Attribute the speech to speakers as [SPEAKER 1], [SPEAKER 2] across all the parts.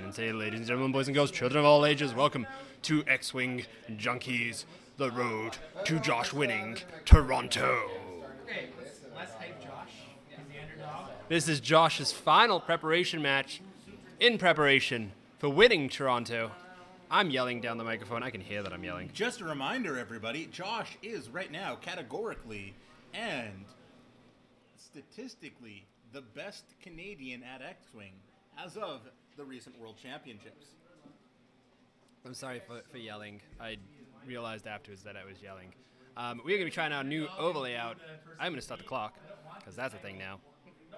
[SPEAKER 1] And say, ladies and gentlemen, boys and girls, children of all ages, welcome to X-Wing Junkies, the road to Josh winning Toronto.
[SPEAKER 2] Okay, let's hype Josh. He's the underdog.
[SPEAKER 1] This is Josh's final preparation match in preparation for winning Toronto. I'm yelling down the microphone. I can hear that I'm yelling.
[SPEAKER 3] Just a reminder, everybody, Josh is right now categorically and statistically the best Canadian at X-Wing as of the recent World Championships.
[SPEAKER 1] I'm sorry for yelling. I realized afterwards that I was yelling. We're going to be trying out a new oval layout. I'm going to start the clock, because that's a thing now.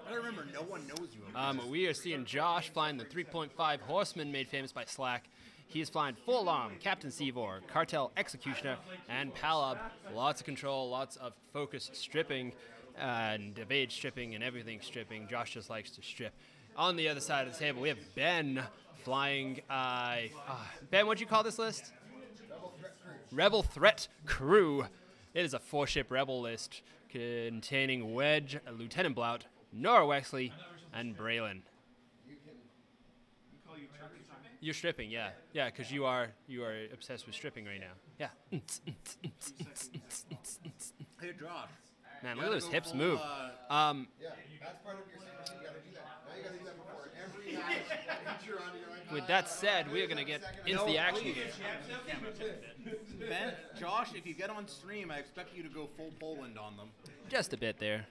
[SPEAKER 3] I remember no one knows you.
[SPEAKER 1] We are seeing Josh flying the 3.5 Horseman made famous by Slack. He is flying full arm, Captain Seavor, Cartel Executioner, and Palab. Lots of control, lots of focus stripping, and evade stripping, and everything stripping. Josh just likes to strip. On the other side of the table, we have Ben flying. Ben, what'd you call this list? Rebel Threat Crew. It is a 4-ship Rebel list containing Wedge, Lieutenant Blount, Nora Wexley, and Braylon. You're stripping, yeah. Yeah, because you are obsessed with stripping right now. Yeah.
[SPEAKER 3] Hey, Josh.
[SPEAKER 1] Man, look at those hips move.
[SPEAKER 4] Yeah, that's part of your signature. You got to do that. Now you got to do that before every match.
[SPEAKER 1] With that said, we are going to get into the action here.
[SPEAKER 3] Ben, Josh, if you get on stream, I expect you to go full Poland on them.
[SPEAKER 1] Just a bit there.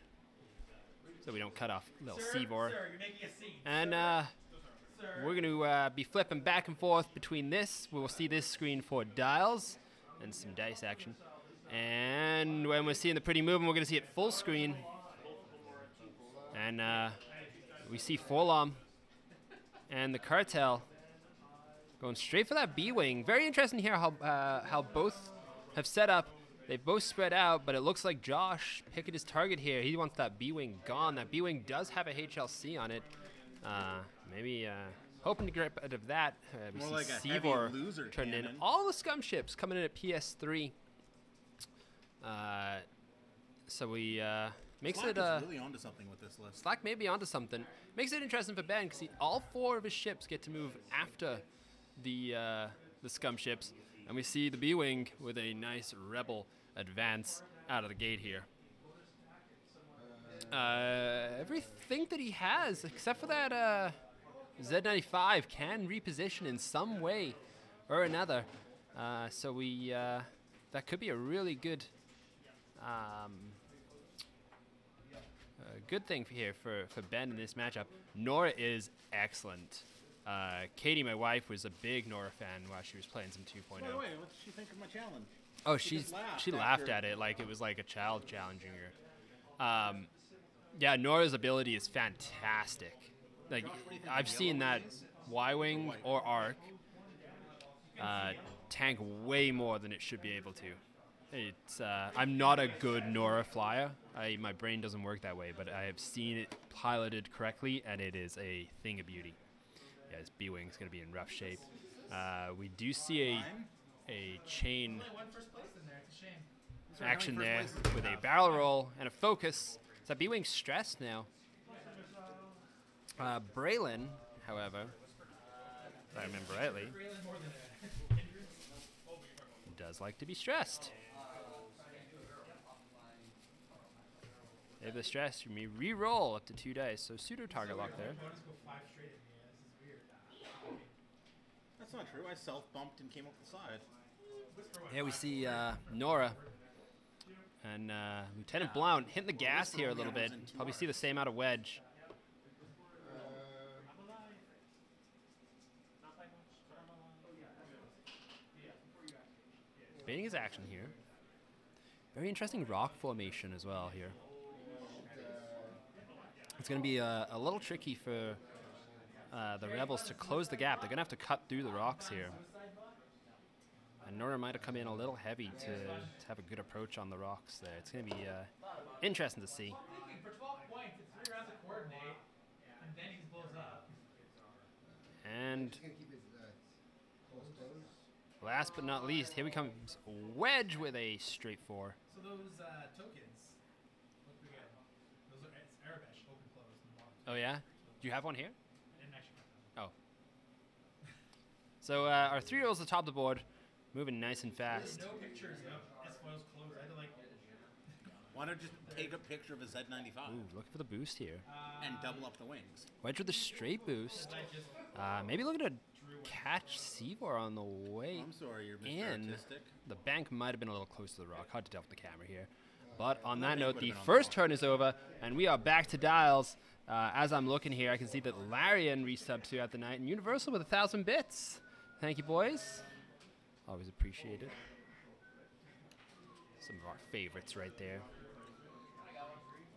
[SPEAKER 1] So we don't cut off little Seavor.
[SPEAKER 2] Sir, you're making a scene.
[SPEAKER 1] And we're going to be flipping back and forth between this. We will see this screen for dials and some dice action. And when we're seeing the pretty movement, we're going to see it full screen. And we see Forlom and the Cartel going straight for that B-Wing. Very interesting here how both have set up. They've both spread out, but it looks like Josh picking his target here. He wants that B-Wing gone. That B-Wing does have a HLC on it. Maybe hoping to get rid of that. We
[SPEAKER 3] More
[SPEAKER 1] see
[SPEAKER 3] like a
[SPEAKER 1] Seavor
[SPEAKER 3] heavy loser
[SPEAKER 1] turned in.
[SPEAKER 3] cannon.
[SPEAKER 1] All the scum ships coming in at PS3. So we makes
[SPEAKER 3] Slack
[SPEAKER 1] it
[SPEAKER 3] is really onto something with this list.
[SPEAKER 1] Slack may be onto something. Makes it interesting for Ben because all 4 of his ships get to move after the scum ships, and we see the B-Wing with a nice rebel advance out of the gate here. Everything that he has, except for that Z95, can reposition in some way or another. So we that could be a really good good thing here for Ben in this matchup. Nora is excellent. Katie, my wife, was a big Nora fan while she was playing some 2.0.
[SPEAKER 3] By the way, what did she think of my challenge?
[SPEAKER 1] Oh,
[SPEAKER 3] She
[SPEAKER 1] she laughed at it like it was like a child challenging her. Yeah, Nora's ability is fantastic. Like I've seen that Y-Wing or Arc tank way more than it should be able to. It's I'm not a good Nora flyer. My brain doesn't work that way, but I have seen it piloted correctly, and it is a thing of beauty. Yeah, this B-Wing's going to be in rough shape. We do see a chain
[SPEAKER 2] Only one first place in there. It's a shame.
[SPEAKER 1] action there with a barrel roll and a focus. Is that B-Wing stressed now? Braylon, however, if I remember rightly, does like to be stressed. If the stress, you may re-roll up to 2 dice, so pseudo target lock there.
[SPEAKER 3] That's not true. I self-bumped and came up the side.
[SPEAKER 1] Here we see Nora and Lieutenant Blount hitting the gas here a little bit. Probably see the same out of Wedge. Debating his action here. Very interesting rock formation as well here. It's going to be a little tricky for the Rebels to close the gap. They're going to have to cut through the rocks here. And Nora might have come in a little heavy to have a good approach on the rocks there. It's going to be interesting to see.
[SPEAKER 2] For 12 points, it's 3 rounds of coordinate, and then he blows up.
[SPEAKER 1] And last but not least, here we comes Wedge with a straight 4.
[SPEAKER 2] So those tokens look pretty good. Those are, it's Arabish, open, closed, and locked.
[SPEAKER 1] Oh yeah? Do you have one here?
[SPEAKER 2] I didn't actually cut them.
[SPEAKER 1] Oh. So our 3-year-old's atop the board, moving nice and fast.
[SPEAKER 2] No pictures of S-Foil's clothes. I had to like.
[SPEAKER 3] Why not just take a picture of a Z95
[SPEAKER 1] Ooh, looking for the boost here.
[SPEAKER 3] and double up the wings?
[SPEAKER 1] Wedge with the straight boost. Maybe looking to catch Seavor on the way
[SPEAKER 3] I'm sorry, you're Mr.
[SPEAKER 1] in.
[SPEAKER 3] Artistic.
[SPEAKER 1] The bank might have been a little close to the rock. Hard to tell with the camera here. But on that
[SPEAKER 3] bank
[SPEAKER 1] note,
[SPEAKER 3] would've
[SPEAKER 1] the
[SPEAKER 3] been on the
[SPEAKER 1] first
[SPEAKER 3] rock.
[SPEAKER 1] turn is over, and we are back to dials. As I'm looking here, I can see that Larian resubs throughout the night, and Universal with 1,000 bits. Thank you, boys. Always appreciated. Some of our favorites right there.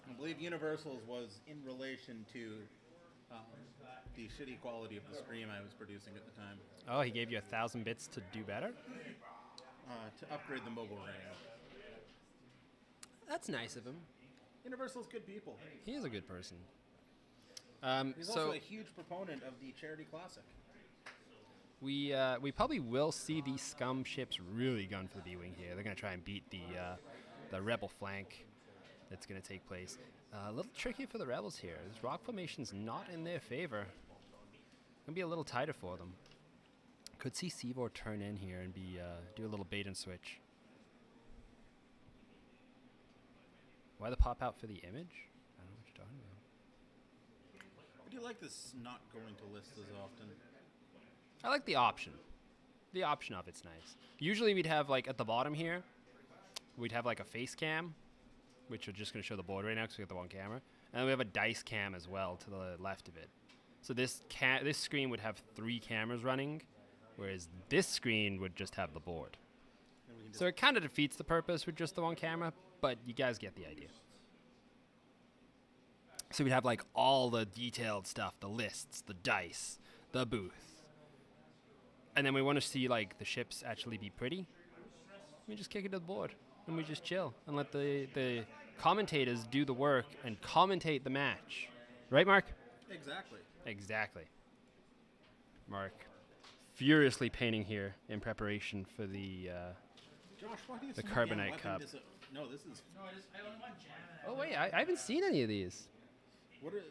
[SPEAKER 3] I believe Universal's was in relation to the shitty quality of the stream I was producing at the time
[SPEAKER 1] Oh, he gave you 1,000 bits to do better?
[SPEAKER 3] to upgrade the mobile rating.
[SPEAKER 1] That's nice of him.
[SPEAKER 3] Universal's good people.
[SPEAKER 1] He is a good person.
[SPEAKER 3] He's
[SPEAKER 1] So
[SPEAKER 3] also a huge proponent of the Charity Classic.
[SPEAKER 1] we probably will see these scum ships really gun for the B-Wing here. They're going to try and beat the Rebel flank that's going to take place. A little tricky for the Rebels here. This rock formation's not in their favor. Going to be a little tighter for them. Could see Seavor turn in here and be do a little bait and switch. Why the pop out for the image? I don't know what you're talking about.
[SPEAKER 3] I do like this not going to list as often.
[SPEAKER 1] I like the option. The option of it's nice. Usually we'd have like at the bottom here, we'd have like a face cam, which are just going to show the board right now because we got the one camera. And then we have a dice cam as well to the left of it. So this screen would have 3 cameras running, whereas this screen would just have the board.
[SPEAKER 3] And we can
[SPEAKER 1] So it kind of defeats the purpose with just the one camera, but you guys get the idea. So we'd have like all the detailed stuff, the lists, the dice, the booth. And then we want to see like the ships actually be pretty. We just kick it to the board and we just chill and let the commentators do the work and commentate the match. Right, Mark?
[SPEAKER 3] Exactly.
[SPEAKER 1] Exactly. Mark furiously painting here in preparation for the
[SPEAKER 3] Josh, why do you
[SPEAKER 1] The
[SPEAKER 3] smoke
[SPEAKER 1] Carbonite
[SPEAKER 3] weapon
[SPEAKER 1] Cup.
[SPEAKER 3] No, this is.
[SPEAKER 2] No, I only want jam.
[SPEAKER 1] Oh wait, I haven't seen any of these.
[SPEAKER 3] What are,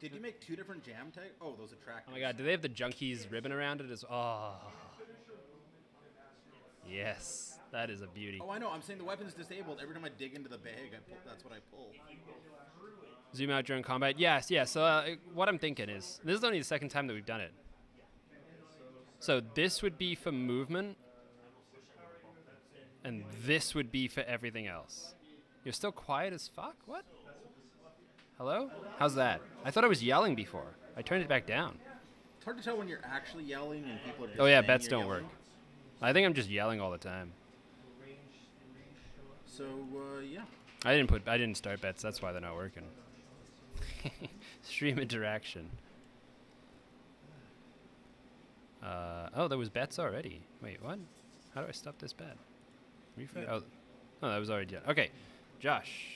[SPEAKER 3] did you make 2 different jam type? Oh, those attractors.
[SPEAKER 1] Oh my god, do they have the Junkies ribbon around it as oh. Yes, that is a beauty.
[SPEAKER 3] Oh, I know. I'm saying the weapon's disabled. Every time I dig into the bag, that's what I pull.
[SPEAKER 1] Zoom out during combat. Yes, yes. So what I'm thinking is, this is only the second time that we've done it. So this would be for movement, and this would be for everything else. You're still quiet as fuck? What? Hello? How's that? I thought I was yelling before. I turned it back down.
[SPEAKER 3] It's hard to tell when you're actually yelling and people are just
[SPEAKER 1] Oh yeah,
[SPEAKER 3] saying
[SPEAKER 1] bets
[SPEAKER 3] you're
[SPEAKER 1] don't work.
[SPEAKER 3] yelling.
[SPEAKER 1] I think I'm just yelling all the time.
[SPEAKER 3] So, yeah.
[SPEAKER 1] I didn't start bets, that's why they're not working. Stream interaction. Oh, there was bets already. Wait, what? How do I stop this bet? Refresh?
[SPEAKER 3] Yeah.
[SPEAKER 1] Oh, that was already done. Okay, Josh.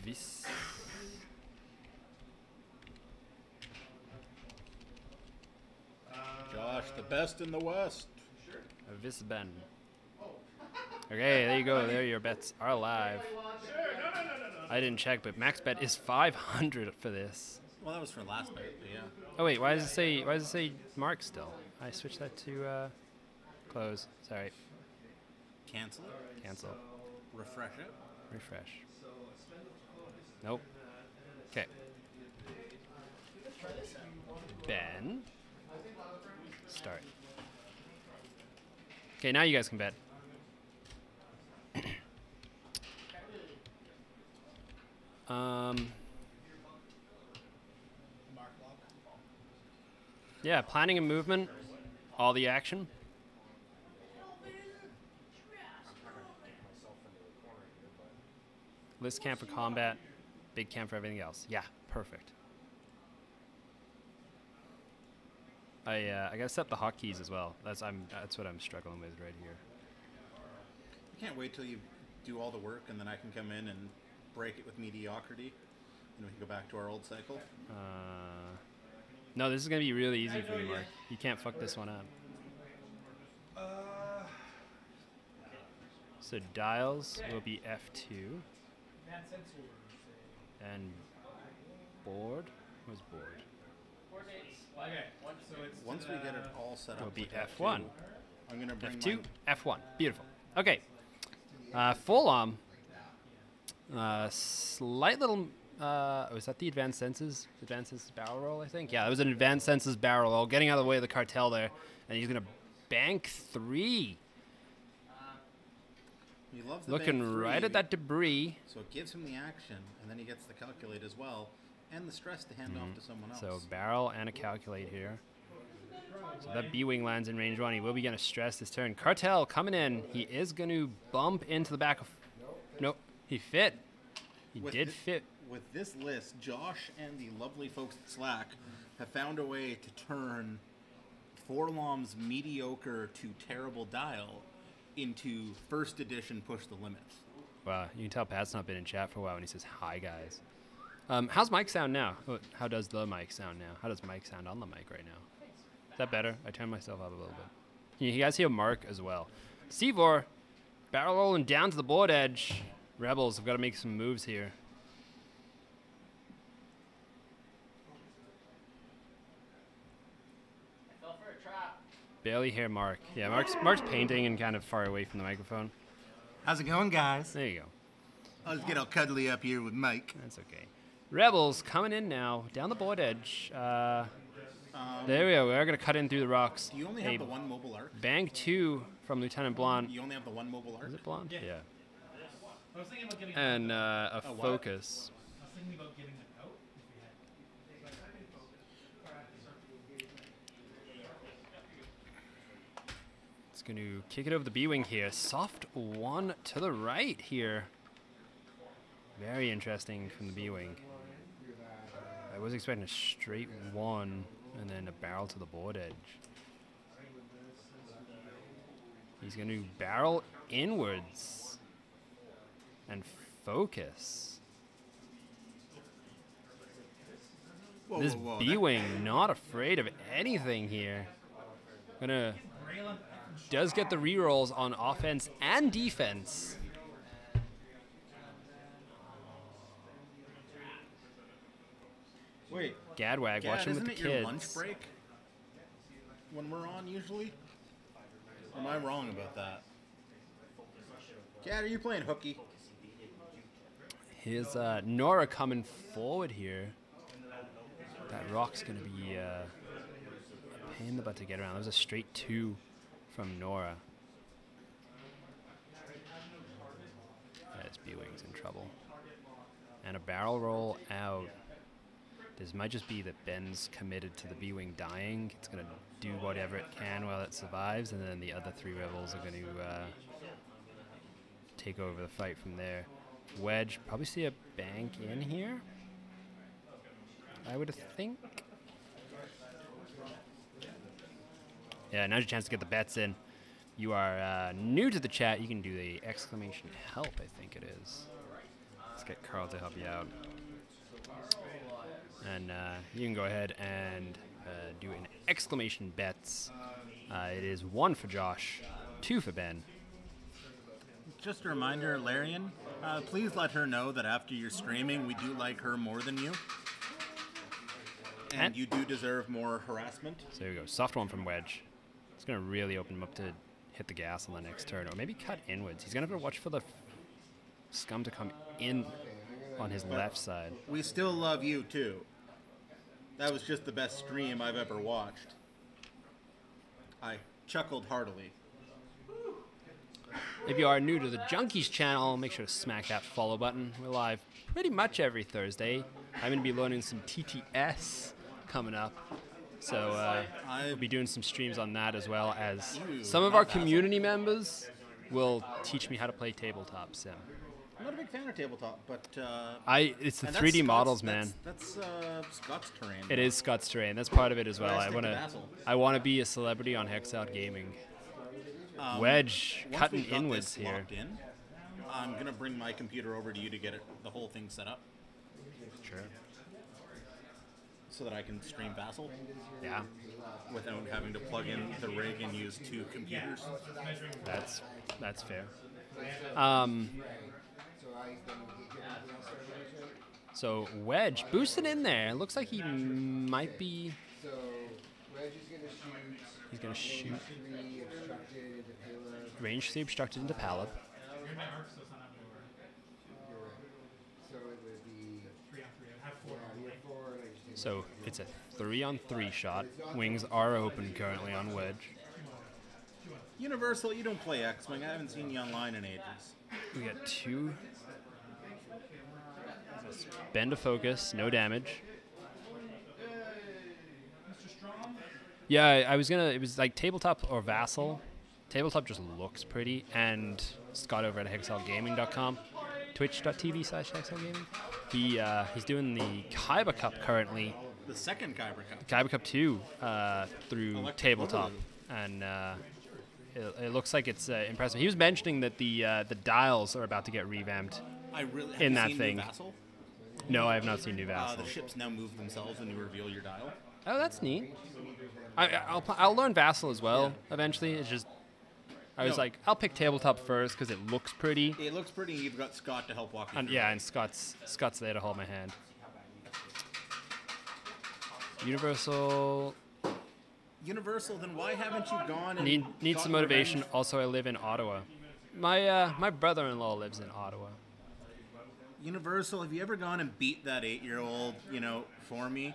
[SPEAKER 1] This.
[SPEAKER 3] Josh, the best in the West.
[SPEAKER 1] Visben. Okay, there you go. There your bets are live. I didn't check, but max bet is 500 for this.
[SPEAKER 3] Well, that was for last bet, but yeah.
[SPEAKER 1] Oh wait, why does it say Mark still? I switched that to close. Sorry,
[SPEAKER 3] Cancel it.
[SPEAKER 1] cancel,
[SPEAKER 3] Refresh it.
[SPEAKER 1] refresh. Nope. Okay. Ben. Start. Okay, now you guys can bet. Yeah, planning and movement, all the action. List camp for combat, big camp for everything else. Yeah, perfect. I gotta set the hotkeys as well. That's what I'm struggling with right here.
[SPEAKER 3] I can't wait till you do all the work and then I can come in and break it with mediocrity and we can go back to our old cycle.
[SPEAKER 1] No, this is gonna be really easy for you, Mark. You can't fuck this one up. So dials will be F2
[SPEAKER 2] Matt Sensor.
[SPEAKER 1] and board. Where's board?
[SPEAKER 2] Okay. So it's
[SPEAKER 3] Once we get it all set
[SPEAKER 1] It'll
[SPEAKER 3] up,
[SPEAKER 1] be
[SPEAKER 3] with that
[SPEAKER 1] F1.
[SPEAKER 3] too, I'm gonna bring
[SPEAKER 1] F2,
[SPEAKER 3] my
[SPEAKER 1] F1. Beautiful. Okay. Full arm. Slight little. Was that the advanced senses? Advanced senses barrel roll, I think. Yeah, it was an advanced senses barrel roll, getting out of the way of the cartel there, and he's gonna bank 3.
[SPEAKER 3] He loves the
[SPEAKER 1] Looking
[SPEAKER 3] bank
[SPEAKER 1] right
[SPEAKER 3] 3,
[SPEAKER 1] at that debris.
[SPEAKER 3] So it gives him the action, and then he gets the calculate as well, and the stress to hand off to someone else.
[SPEAKER 1] So barrel and a calculate here. So that B-wing lands in range 1. He will be going to stress this turn. Cartel coming in. He is going to bump into the back of... Nope. He fit. He did fit.
[SPEAKER 3] With this list, Josh and the lovely folks at Slack have found a way to turn Forlom's mediocre to terrible dial into first edition push the limits.
[SPEAKER 1] Wow, you can tell Pat's not been in chat for a while when he says, hi, guys. How's Mike sound now? How does the mic sound now? How does Mike sound on the mic right now? Is that better? I turned myself up a little bit. Can you guys hear Mark as well? Seavor, barrel rolling down to the board edge. Rebels have got to make some moves here. Barely hear Mark. Yeah, Mark's painting and kind of far away from the microphone.
[SPEAKER 3] How's it going, guys?
[SPEAKER 1] There you go.
[SPEAKER 3] I'll just get all cuddly up here with Mike.
[SPEAKER 1] That's okay. Rebels coming in now, down the board edge. There we go. We're going to cut in through the rocks.
[SPEAKER 3] Do you only have the one mobile arc?
[SPEAKER 1] Bank 2 from Lieutenant Blonde.
[SPEAKER 3] You only have the one mobile arc?
[SPEAKER 1] Is it Blonde? Yeah.
[SPEAKER 2] I was thinking about giving
[SPEAKER 1] And a
[SPEAKER 3] what?
[SPEAKER 1] focus.
[SPEAKER 2] I was thinking about giving them out if we had.
[SPEAKER 1] It's going to kick it over the B-wing here. Soft 1 to the right here. Very interesting from the B-wing. I was expecting a straight 1 and then a barrel to the board edge. He's going to barrel inwards and focus.
[SPEAKER 3] Whoa,
[SPEAKER 1] This
[SPEAKER 3] whoa, whoa.
[SPEAKER 1] B-wing not afraid of anything here. Gonna does get the rerolls on offense and defense.
[SPEAKER 3] Wait,
[SPEAKER 1] Gadwag
[SPEAKER 3] Gad,
[SPEAKER 1] watching
[SPEAKER 3] isn't
[SPEAKER 1] with the
[SPEAKER 3] it your
[SPEAKER 1] kids.
[SPEAKER 3] lunch break when we're on usually? Or am I wrong about that? Gad, are you playing hooky?
[SPEAKER 1] Here's Nora coming forward here. That rock's going to be a pain in the butt to get around. That was a straight 2 from Nora. This B-wing's in trouble. And a barrel roll out. This might just be that Ben's committed to the B-wing dying. It's going to do whatever it can while it survives, and then the other 3 rebels are going to take over the fight from there. Wedge, probably see a bank in here, I would think. Yeah, now's your chance to get the bets in. You are new to the chat. You can do the exclamation help, I think it is. Let's get Carl to help you out. And you can go ahead and do an exclamation bets. It is 1 for Josh, 2 for Ben.
[SPEAKER 3] Just a reminder, Larian, please let her know that after your streaming, we do like her more than you. And you do deserve more harassment.
[SPEAKER 1] So there we go. Soft 1 from Wedge. It's going to really open him up to hit the gas on the next turn. Or maybe cut inwards. He's going to have to watch for the scum to come in on his left side.
[SPEAKER 3] We still love you, too. That was just the best stream I've ever watched. I chuckled heartily.
[SPEAKER 1] If you are new to the Junkies channel, make sure to smack that follow button. We're live pretty much every Thursday. I'm going to be learning some TTS coming up. So we'll be doing some streams on that as well as some of our community members will teach me how to play tabletop sim.
[SPEAKER 3] I'm not a big fan of tabletop, but...
[SPEAKER 1] it's the
[SPEAKER 3] and
[SPEAKER 1] 3D
[SPEAKER 3] Scott's-
[SPEAKER 1] models, man.
[SPEAKER 3] That's Scott's terrain.
[SPEAKER 1] It is Scott's terrain. That's part of it as well.
[SPEAKER 3] I stick to Vassal.
[SPEAKER 1] I want to be a celebrity on Hexout Gaming. Wedge
[SPEAKER 3] Once
[SPEAKER 1] cutting
[SPEAKER 3] we've got
[SPEAKER 1] inwards
[SPEAKER 3] this
[SPEAKER 1] here.
[SPEAKER 3] locked in, I'm going to bring my computer over to you to get the whole thing set up
[SPEAKER 1] Sure.
[SPEAKER 3] so that I can stream Vassal
[SPEAKER 1] Yeah,
[SPEAKER 3] without having to plug in the rig and use 2 computers.
[SPEAKER 1] that's fair. So Wedge boosted in there. Looks like he might be.
[SPEAKER 4] So Wedge is gonna shoot.
[SPEAKER 1] He's gonna shoot.
[SPEAKER 4] 3 obstructed into payload.
[SPEAKER 1] Range 3 obstructed into Palab.
[SPEAKER 2] You're my arc, so it's not on door.
[SPEAKER 4] You're right. So it would be
[SPEAKER 2] 3 on 3. I have 4 on
[SPEAKER 4] you
[SPEAKER 2] 3.
[SPEAKER 4] have 4 and I just take
[SPEAKER 1] So it's a 3-on-3 shot. Wings are open currently on Wedge.
[SPEAKER 3] Universal, you don't play X-Wing. I haven't seen you online in ages.
[SPEAKER 1] We got 2. Bend to focus, no damage. Yeah, I was gonna. It was like tabletop or vassal. Tabletop just looks pretty, and Scott over at hexelgaming.com, twitch.tv/hexelgaming. He's doing the Kaiba Cup currently.
[SPEAKER 3] The second Kyber Cup.
[SPEAKER 1] Kaiba Cup 2 through
[SPEAKER 3] Electric
[SPEAKER 1] tabletop,
[SPEAKER 3] Boogaloo.
[SPEAKER 1] and it looks like it's impressive. He was mentioning that the dials are about to get revamped.
[SPEAKER 3] I really
[SPEAKER 1] In
[SPEAKER 3] have
[SPEAKER 1] that
[SPEAKER 3] you seen
[SPEAKER 1] thing.
[SPEAKER 3] New Vassal?
[SPEAKER 1] No, I have not seen New Vassal.
[SPEAKER 3] The ships now move themselves when you reveal your dial.
[SPEAKER 1] Oh, that's neat. I'll learn Vassal as well eventually. It's just I was
[SPEAKER 3] No.
[SPEAKER 1] like, I'll pick tabletop first because it looks pretty.
[SPEAKER 3] It looks pretty. You've got Scott to help walk you
[SPEAKER 1] And
[SPEAKER 3] through.
[SPEAKER 1] yeah, and Scott's there to hold my hand. Universal
[SPEAKER 3] Universal, then why haven't you gone and
[SPEAKER 1] need some
[SPEAKER 3] gotten
[SPEAKER 1] motivation.
[SPEAKER 3] revenge?
[SPEAKER 1] Also, I live in Ottawa. My brother-in-law lives in Ottawa.
[SPEAKER 3] Universal, have you ever gone and beat that 8-year-old, for me?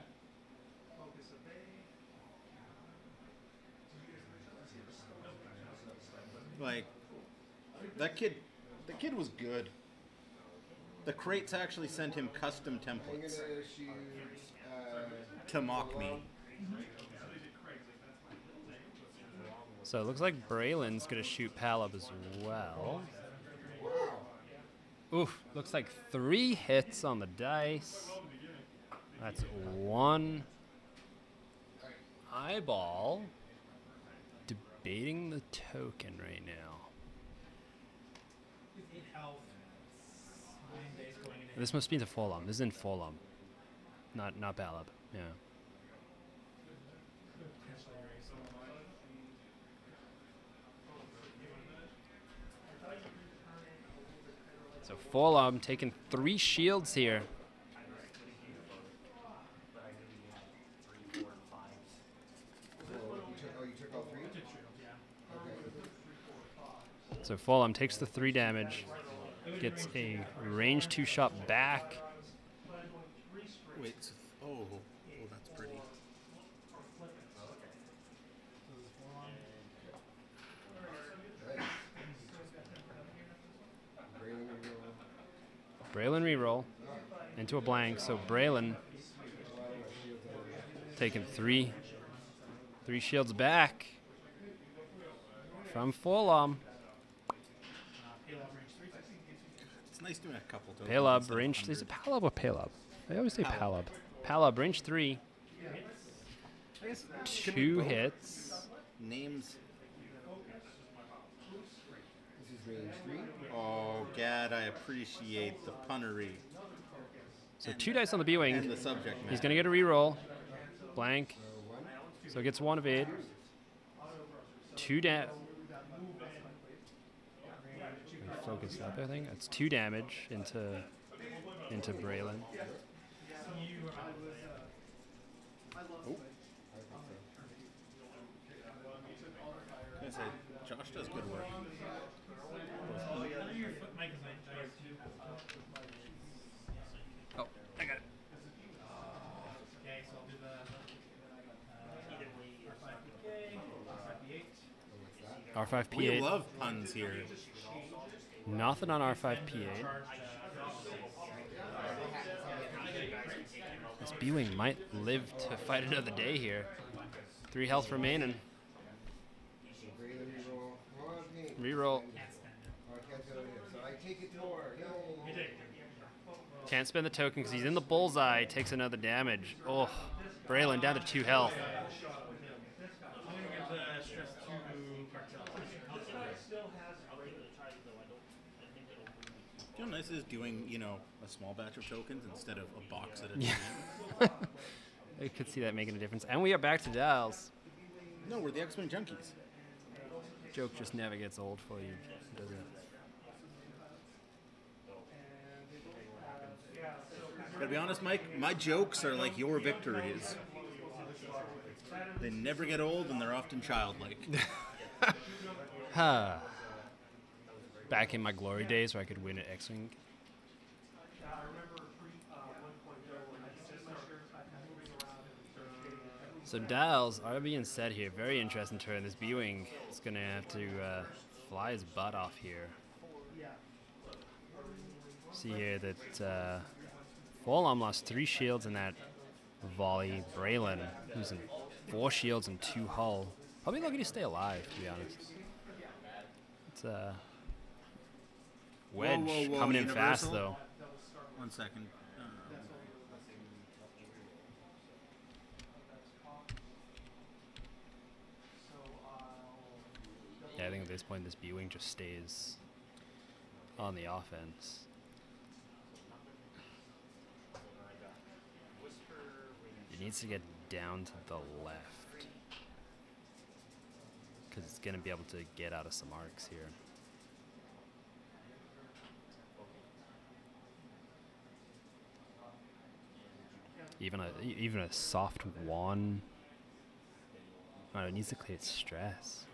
[SPEAKER 3] Like, the kid was good. The crates actually sent him custom
[SPEAKER 4] I'm
[SPEAKER 3] templates
[SPEAKER 4] gonna shoot.
[SPEAKER 3] to mock me.
[SPEAKER 1] So it looks like Braylon's gonna shoot Palab as well. Oof, looks like 3 hits on the dice. That's 1 eyeball. Debating the token right now.
[SPEAKER 2] With 8 health. 9 days going into
[SPEAKER 1] This must be the Folum. This is in Folum. Not Palab. Yeah.
[SPEAKER 2] potentially race.
[SPEAKER 1] So Folum taking 3 shields here.
[SPEAKER 4] You took all 3?
[SPEAKER 1] So Folum takes the 3 damage. Gets a range 2 shot back.
[SPEAKER 3] Wait, oh, that's pretty.
[SPEAKER 1] Braylon reroll into a blank. So Braylon taking 3 shields back from Folum.
[SPEAKER 3] It's nice doing a couple tokens.
[SPEAKER 1] Palab
[SPEAKER 3] instead of
[SPEAKER 1] range. Is
[SPEAKER 3] 100.
[SPEAKER 1] it Palab or Palab? I always say Palab.
[SPEAKER 3] Palab.
[SPEAKER 1] Palab range 3.
[SPEAKER 3] I guess, can we
[SPEAKER 1] 2
[SPEAKER 3] both?
[SPEAKER 1] hits.
[SPEAKER 3] Names.
[SPEAKER 4] This is range 3.
[SPEAKER 3] Oh, Gad, I appreciate the punnery.
[SPEAKER 1] So 2 dice on the B-Wing.
[SPEAKER 3] And the subject matter.
[SPEAKER 1] He's going to get a reroll. Blank. So gets 1 evade. 2 damage. Focus up, I think. That's 2 damage into Braylon.
[SPEAKER 3] I say, Josh does good work.
[SPEAKER 2] Mike is like,
[SPEAKER 1] Oh, I got it.
[SPEAKER 2] okay, so I'll do the R5PK, R5P8.
[SPEAKER 1] R5P8.
[SPEAKER 3] We love puns here.
[SPEAKER 1] Nothing on R5P8. This B-Wing might live to fight another day here. 3 health remaining. Reroll.
[SPEAKER 4] Oh, I can't tell it. So I take it more. Yay.
[SPEAKER 1] Can't spend the token because he's in the bullseye. Takes another damage. Oh, Braylon down to 2 health.
[SPEAKER 2] I'm going to give the stress to Cartel.
[SPEAKER 3] You know, nice is doing, a small batch of tokens instead of a box at a
[SPEAKER 1] Yeah.
[SPEAKER 3] time.
[SPEAKER 1] I could see that making a difference. And we are back to dials.
[SPEAKER 3] No, we're the X-Wing junkies.
[SPEAKER 1] Joke just never gets old for you, does it?
[SPEAKER 3] Gotta be honest, Mike, my jokes are like your victories. They never get old and they're often childlike.
[SPEAKER 1] Back in my glory days where I could win at X-Wing. So dials are being set here. Very interesting turn. This B-Wing is going to have to fly his butt off here. See here that Forlom lost 3 shields in that volley. Braylon losing 4 shields and 2 hull. Probably lucky to stay alive, to be honest. It's Wedge
[SPEAKER 3] whoa,
[SPEAKER 1] coming in
[SPEAKER 3] Universal?
[SPEAKER 1] fast, though.
[SPEAKER 3] 1 second.
[SPEAKER 1] Yeah, I think at this point this B-Wing just stays on the offense. It needs to get down to the left, because it's going to be able to get out of some arcs here. Even a soft one. Oh, it needs to clear its stress.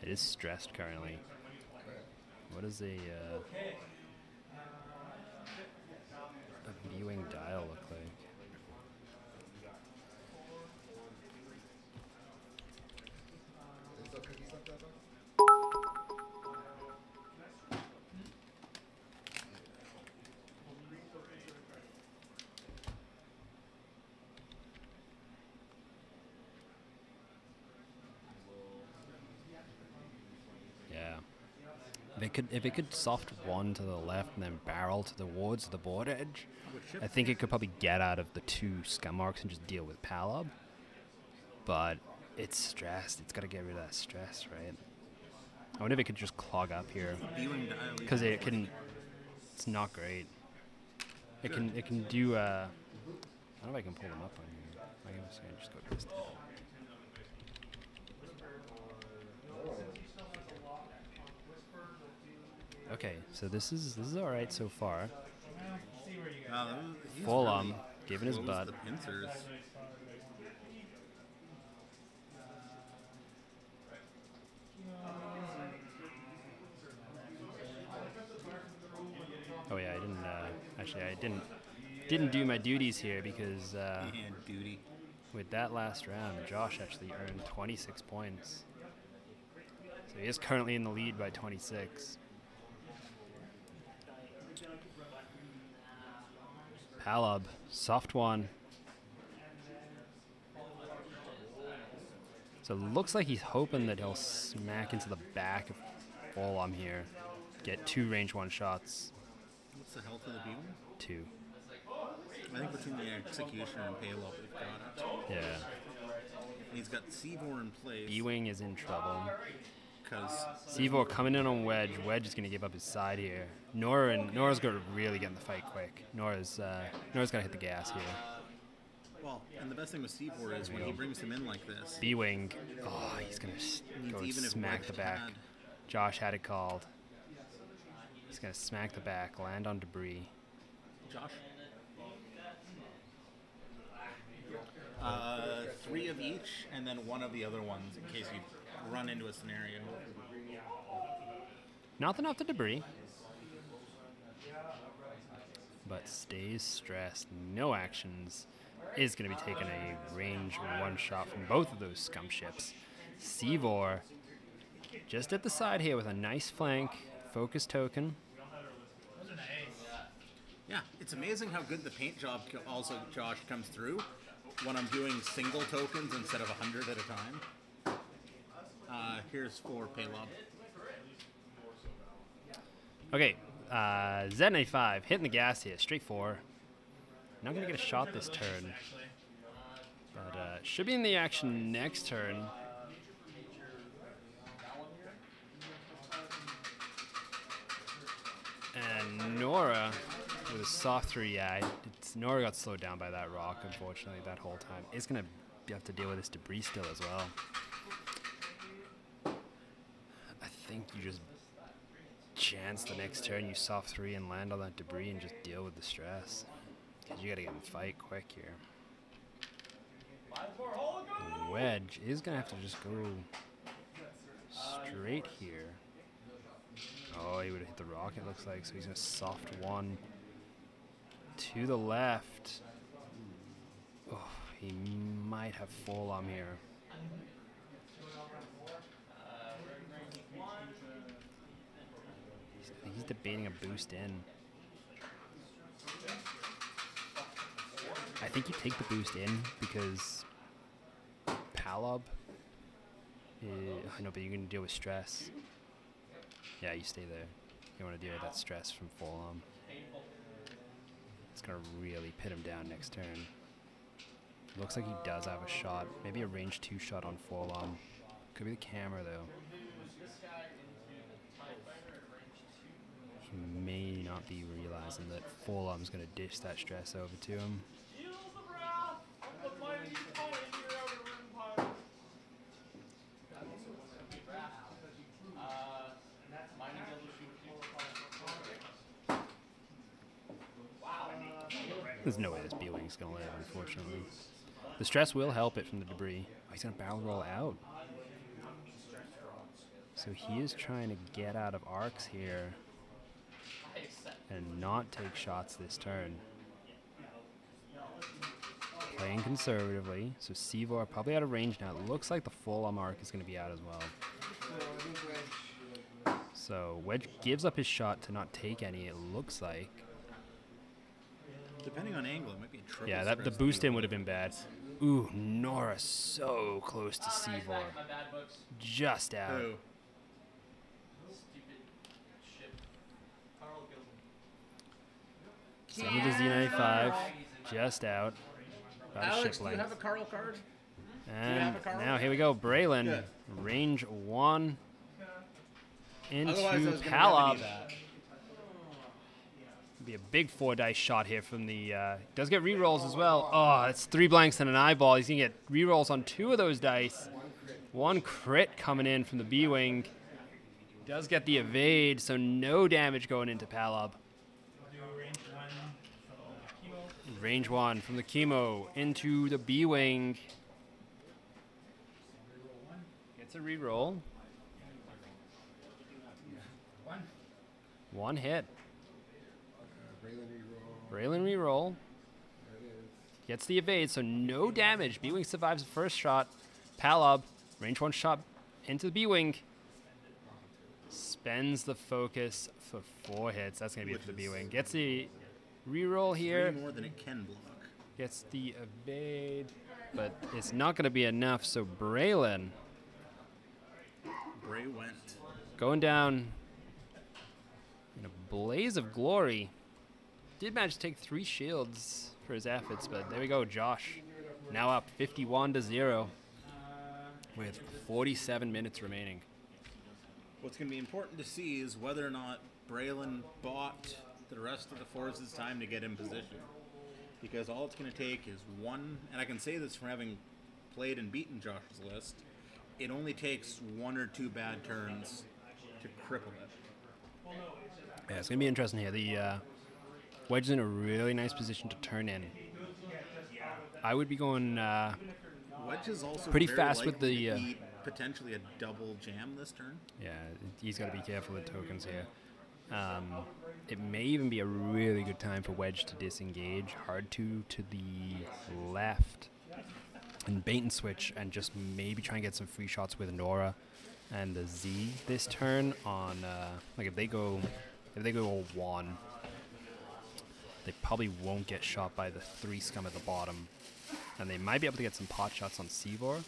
[SPEAKER 1] It is stressed currently. What does a B-Wing dial look like?
[SPEAKER 4] Is there cookies like that, though?
[SPEAKER 1] Yeah. If it could soft one to the left and then barrel towards the board edge, I think it could probably get out of the 2 scum marks and just deal with Palab. But it's stressed. It's got to get rid of that stress, right? I wonder if it could just clog up here, because it can. It's not great. It can do. I don't know if I can pull them up on here. I guess I can just go to this. Okay, so this is all right so far. Forlom giving his butt.
[SPEAKER 3] The pincers.
[SPEAKER 1] Oh yeah, I didn't. Actually, I didn't do my duties here because
[SPEAKER 3] duty.
[SPEAKER 1] with that last round, Josh actually earned 26 points. So he is currently in the lead by 26. Palab, soft one. So it looks like he's hoping that he'll smack into the back of Forlom here. Get 2 range 1 shots.
[SPEAKER 3] What's the health of the B-Wing?
[SPEAKER 1] 2.
[SPEAKER 3] I think between the Executioner and Payload, we've got it.
[SPEAKER 1] Yeah.
[SPEAKER 3] He's got Seavor in place.
[SPEAKER 1] B-Wing is in trouble.
[SPEAKER 3] Because
[SPEAKER 1] Seavor coming in on Wedge. Wedge is going to give up his side here. Nora's going to really get in the fight quick. Nora's going to hit the gas here.
[SPEAKER 3] well, and the best thing with Seavor is when he brings him in like this.
[SPEAKER 1] B-Wing. Oh, he's going to go
[SPEAKER 3] even if
[SPEAKER 1] smack
[SPEAKER 3] Wedge
[SPEAKER 1] the back.
[SPEAKER 3] had-
[SPEAKER 1] Josh had it called. He's going to smack the back, land on debris.
[SPEAKER 3] Josh? 3 of each, and then 1 of the other ones in case you run into a scenario.
[SPEAKER 1] Nothing off the debris. But stays stressed. No actions. Is going to be taking a range 1 shot from both of those scum ships. Seavor just at the side here with a nice flank. Focus token.
[SPEAKER 3] Yeah, it's amazing how good the paint job also, Josh, comes through when I'm doing single tokens instead of 100 at a time. Here's for Paylob.
[SPEAKER 1] Okay, Z95 hitting the gas here, straight 4. Not going to get a shot this turn. But should be in the action next turn. And Nora with a soft 3, yeah. Nora got slowed down by that rock, unfortunately, that whole time. It's going to have to deal with this debris still as well. think you just chance the next turn, you soft 3 and land on that debris and just deal with the stress. Because you got to get in the fight quick here. Wedge is going to have to just go straight here. Oh, he would have hit the rock, it looks like. So he's going to soft 1 to the left. Oh, he might have full arm here. He's debating a boost in. I think you take the boost in because Palob. I know, but you're going to deal with stress. Yeah, you stay there. You want to deal with that stress from full arm. It's going to really pit him down next turn. Looks like he does have a shot. Maybe a range 2 shot on full arm. Could be the camera, though. He may not be realizing that full arm's going to dish that stress over to him. There's no way this B-Wing's going to live, unfortunately. The stress will help it from the debris. Oh, he's going to barrel roll out. So he is trying to get out of arcs here and not take shots this turn. Playing conservatively. So Seavor probably out of range now. It looks like the full arm arc is going to be out as well. So Wedge gives up his shot to not take any, it looks like.
[SPEAKER 3] Depending on angle, it might be a triple.
[SPEAKER 1] Yeah, the boost in would have been bad. Ooh, Nora so close to Seavor. Just out.
[SPEAKER 3] Oh.
[SPEAKER 1] Send it to Z95. Just out. About
[SPEAKER 3] Alex,
[SPEAKER 1] ship
[SPEAKER 3] do you
[SPEAKER 1] length.
[SPEAKER 3] have a Carl card?
[SPEAKER 1] And
[SPEAKER 3] Carl?
[SPEAKER 1] now here we go. Braylon.
[SPEAKER 3] Good.
[SPEAKER 1] Range 1 into
[SPEAKER 3] Otherwise, I was gonna
[SPEAKER 1] Palob.
[SPEAKER 3] remedy that.
[SPEAKER 1] Be a big 4-dice shot here from the... does get rerolls as well. Oh, it's 3 blanks and an eyeball. He's going to get rerolls on 2 of those dice. 1 crit coming in from the B-Wing. Does get the evade, so no damage going into Palob. Range 1 from the chemo into the B-Wing. Gets a reroll. 1 hit. Braylon reroll. Gets the evade, so no damage. B-Wing survives the first shot. Palob, range 1 shot into the B-Wing. Spends the focus for 4 hits. That's going to be it for the B-Wing. Gets the reroll here.
[SPEAKER 3] 3 more than it can block.
[SPEAKER 1] Gets the evade, but it's not going to be enough, so Braylon
[SPEAKER 3] Bray went.
[SPEAKER 1] going down in a blaze of glory. Did manage to take 3 shields for his efforts, but there we go. Josh now up 51-0 with 47 minutes remaining.
[SPEAKER 3] What's going to be important to see is whether or not Braylon bought the rest of the forces time to get in position. Because all it's going to take is 1, and I can say this from having played and beaten Josh's list, it only takes 1 or 2 bad turns to cripple it.
[SPEAKER 1] Yeah, it's going to be interesting here. The Wedge is in a really nice position to turn in. I would be going
[SPEAKER 3] Wedge is also
[SPEAKER 1] pretty
[SPEAKER 3] very
[SPEAKER 1] fast with
[SPEAKER 3] likely
[SPEAKER 1] the,
[SPEAKER 3] to eat potentially a double jam this turn.
[SPEAKER 1] yeah, he's got to be careful with tokens here. It may even be a really good time for Wedge to disengage. Hard to the left and bait and switch and just maybe try and get some free shots with Nora and the Z this turn on like if they go all 1, they probably won't get shot by the 3 scum at the bottom, and they might be able to get some pot shots on Seavor.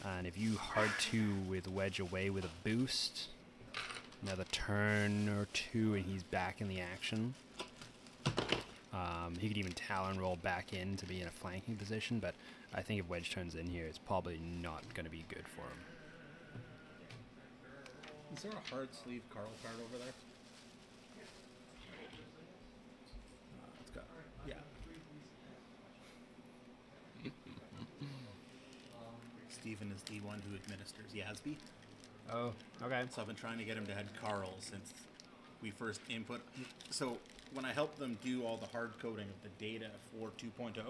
[SPEAKER 1] And if you hard 2 with Wedge away with a boost, another turn or 2 and he's back in the action. He could even Talon roll back in to be in a flanking position, but I think if Wedge turns in here, it's probably not going to be good for him.
[SPEAKER 3] Is there a hard sleeve Carl card over there? It's got, yeah. Stephen is the one who administers Yasby.
[SPEAKER 1] Oh, okay.
[SPEAKER 3] So I've been trying to get him to head Carl since we first input. So when I helped them do all the hard coding of the data for 2.0,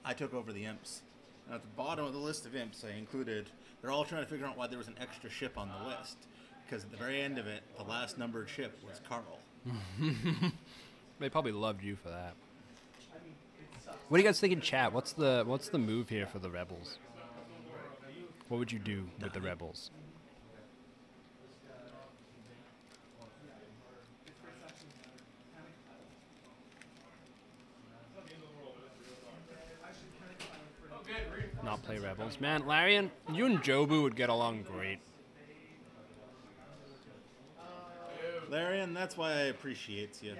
[SPEAKER 3] I took over the imps. And at the bottom of the list of imps, I included, they're all trying to figure out why there was an extra ship on the list. Because at the very end of it, the last numbered ship was Carl.
[SPEAKER 1] They probably loved you for that. What do you guys think in chat? What's the move here for the rebels? What would you do with the rebels? Not play rebels. Man, Larian, you and Jobu would get along great.
[SPEAKER 3] Larian, that's why I appreciate you.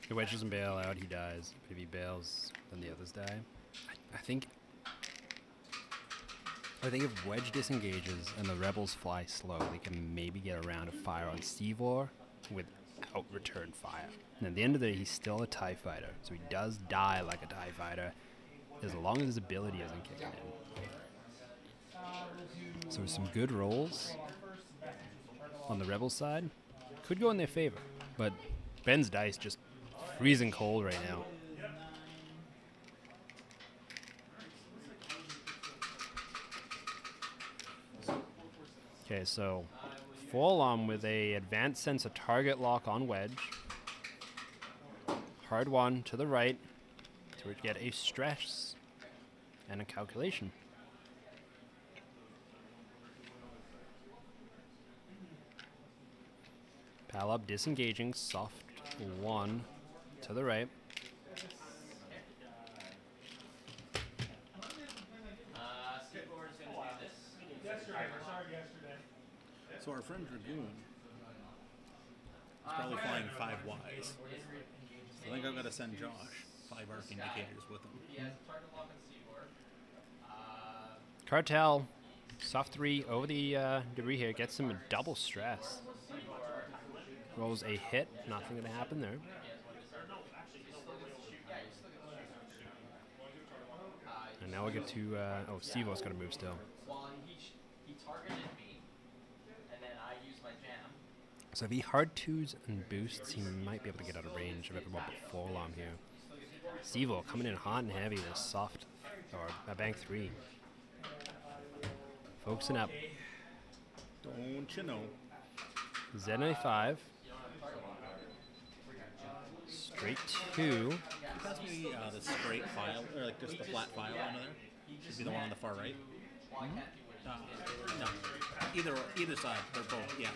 [SPEAKER 1] If Wedge doesn't bail out, he dies. If he bails, then the others die. I think if Wedge disengages and the rebels fly slow, they can maybe get a round of fire on Seavor without return fire. And at the end of the day, he's still a TIE fighter, so he does die like a TIE fighter as long as his ability isn't kicking in. So some good rolls on the rebel side could go in their favor, but Ben's dice just freezing cold right now. Okay, so Forlom with a advanced sense of target lock on Wedge. Hard one to the right to get a stress and a calculation. Pal up, disengaging, soft one to the right.
[SPEAKER 3] So our friend Dragoon is probably flying 5 Ys. So I think I've got to send Josh 5 arc indicators with him.
[SPEAKER 1] Cartel, soft 3 over the debris here, gets him a double stress. Rolls a hit, nothing gonna happen there. And now we get to, oh, Sivo's gonna move still.
[SPEAKER 5] He targeted me, and then I used my jam.
[SPEAKER 1] So if he hard twos and boosts, he might be able to get out of range of everyone but Forlom here. Sivo coming in hot and heavy with a soft, or a bank 3. Focusing up.
[SPEAKER 3] Don't you know?
[SPEAKER 1] Z95. Straight 2.
[SPEAKER 3] Pass me the straight file, or like just the flat file under there. Should be the one on the far right. No, either side. They're both. Yeah.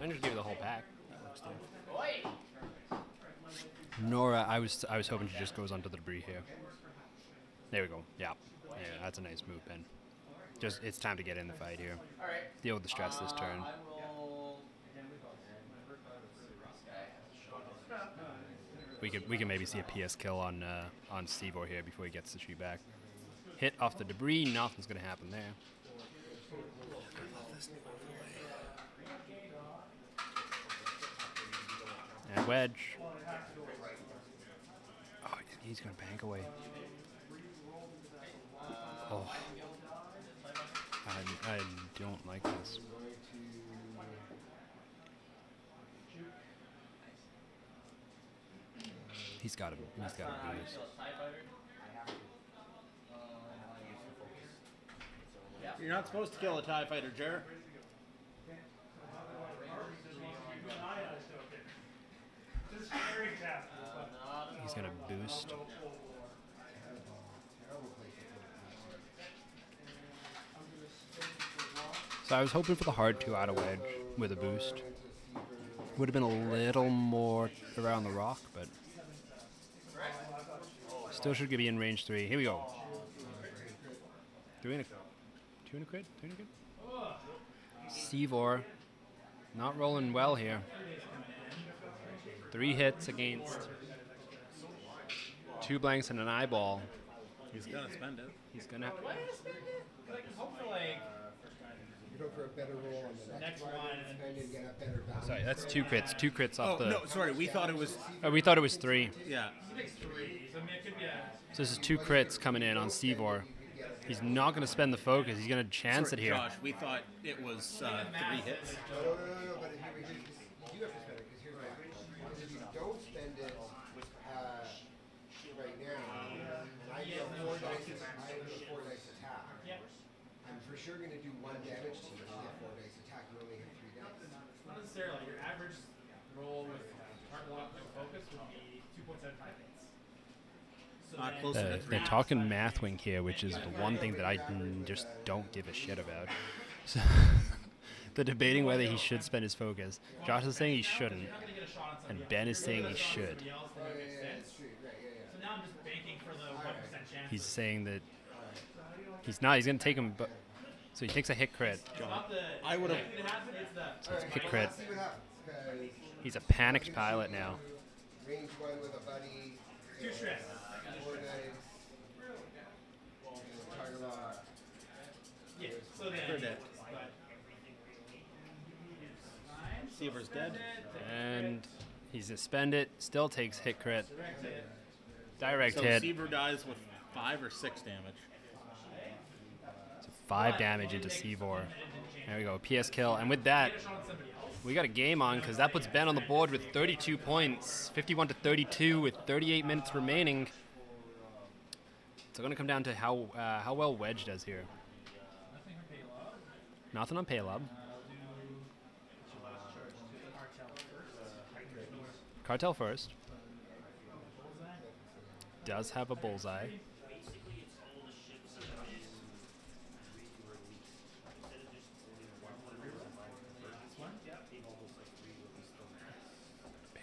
[SPEAKER 1] I'm just give you the whole pack.
[SPEAKER 3] That works too.
[SPEAKER 1] Nora, I was hoping she just goes onto the debris here. There we go. Yeah, that's a nice move, Ben. Just it's time to get in the fight here. Deal with the stress this turn. We can maybe see a PS kill on Steve-O here before he gets the shoot back. Hit off the debris, nothing's gonna happen there. And Wedge. Oh, he's gonna bank away. Oh, I don't like this. He's got to boost.
[SPEAKER 3] You're not supposed to kill a TIE fighter, Jer.
[SPEAKER 1] He's gonna boost. So I was hoping for the hard 2 out of wedge with a boost. Would have been a little more around the rock, but still should be in range 3. Here we go. 2 and a crit. Seavor not rolling well here. 3 hits against 2 blanks and an eyeball.
[SPEAKER 3] He's gonna spend it.
[SPEAKER 1] He's gonna.
[SPEAKER 2] Like, hope for like
[SPEAKER 4] You go for a better roll on the next one and spend and get a better value.
[SPEAKER 1] Sorry, that's 2 crits. 2 crits off the.
[SPEAKER 3] No, sorry. We thought it was.
[SPEAKER 1] Oh, we thought it was 3.
[SPEAKER 3] Yeah.
[SPEAKER 2] he makes 3. So I mean, it could be a.
[SPEAKER 1] So this is 2 crits coming in on Seavor. He's not going to spend the focus. He's going to chance it here.
[SPEAKER 3] Josh, we thought it was 3 hits.
[SPEAKER 4] No, but you do have to spend it because here's why. Because if you don't spend it right now, and I have 4 dice attack, I'm for sure going to do 1 damage to you if you get 4 dice attack. You only have 3 dice.
[SPEAKER 2] Not necessarily. Your average roll with heart lock and focus would be 2.75 hits. So then,
[SPEAKER 1] They're talking math wink here, which is the one thing that I just don't give a shit about. So they're debating whether he should spend his focus. Josh is saying he shouldn't,
[SPEAKER 2] you're not going to get a shot on
[SPEAKER 1] and
[SPEAKER 2] somebody
[SPEAKER 1] Ben is
[SPEAKER 2] else.
[SPEAKER 1] saying he
[SPEAKER 2] If it's on
[SPEAKER 1] should.
[SPEAKER 2] somebody else, then it makes sense. So now I'm just banking for the 1% chance.
[SPEAKER 1] He's saying that he's not. He's going to take him, but so he takes a hit crit.
[SPEAKER 2] Not the
[SPEAKER 3] I would have.
[SPEAKER 2] likely to happen, it's the
[SPEAKER 1] So it's a hit crit.
[SPEAKER 4] See what happens. 'Cause
[SPEAKER 1] He's a panicked pilot now.
[SPEAKER 4] range 1 with a buddy.
[SPEAKER 2] 2 stress.
[SPEAKER 4] 4 dice. Target lock.
[SPEAKER 2] Yeah. So then.
[SPEAKER 3] They're dead.
[SPEAKER 2] But
[SPEAKER 3] Seaver's dead.
[SPEAKER 1] And he's suspended. Still takes hit crit. Direct
[SPEAKER 3] So
[SPEAKER 1] hit.
[SPEAKER 3] Seaver dies with 5 or 6 damage.
[SPEAKER 1] 5 damage into Seavor. There we go. PS kill. And with that, we got a game on because that puts Ben on the board with 32 points. 51 to 32 with 38 minutes remaining. It's going to come down to how well Wedge does here. Nothing on Paylob. Cartel first. Does have a bullseye.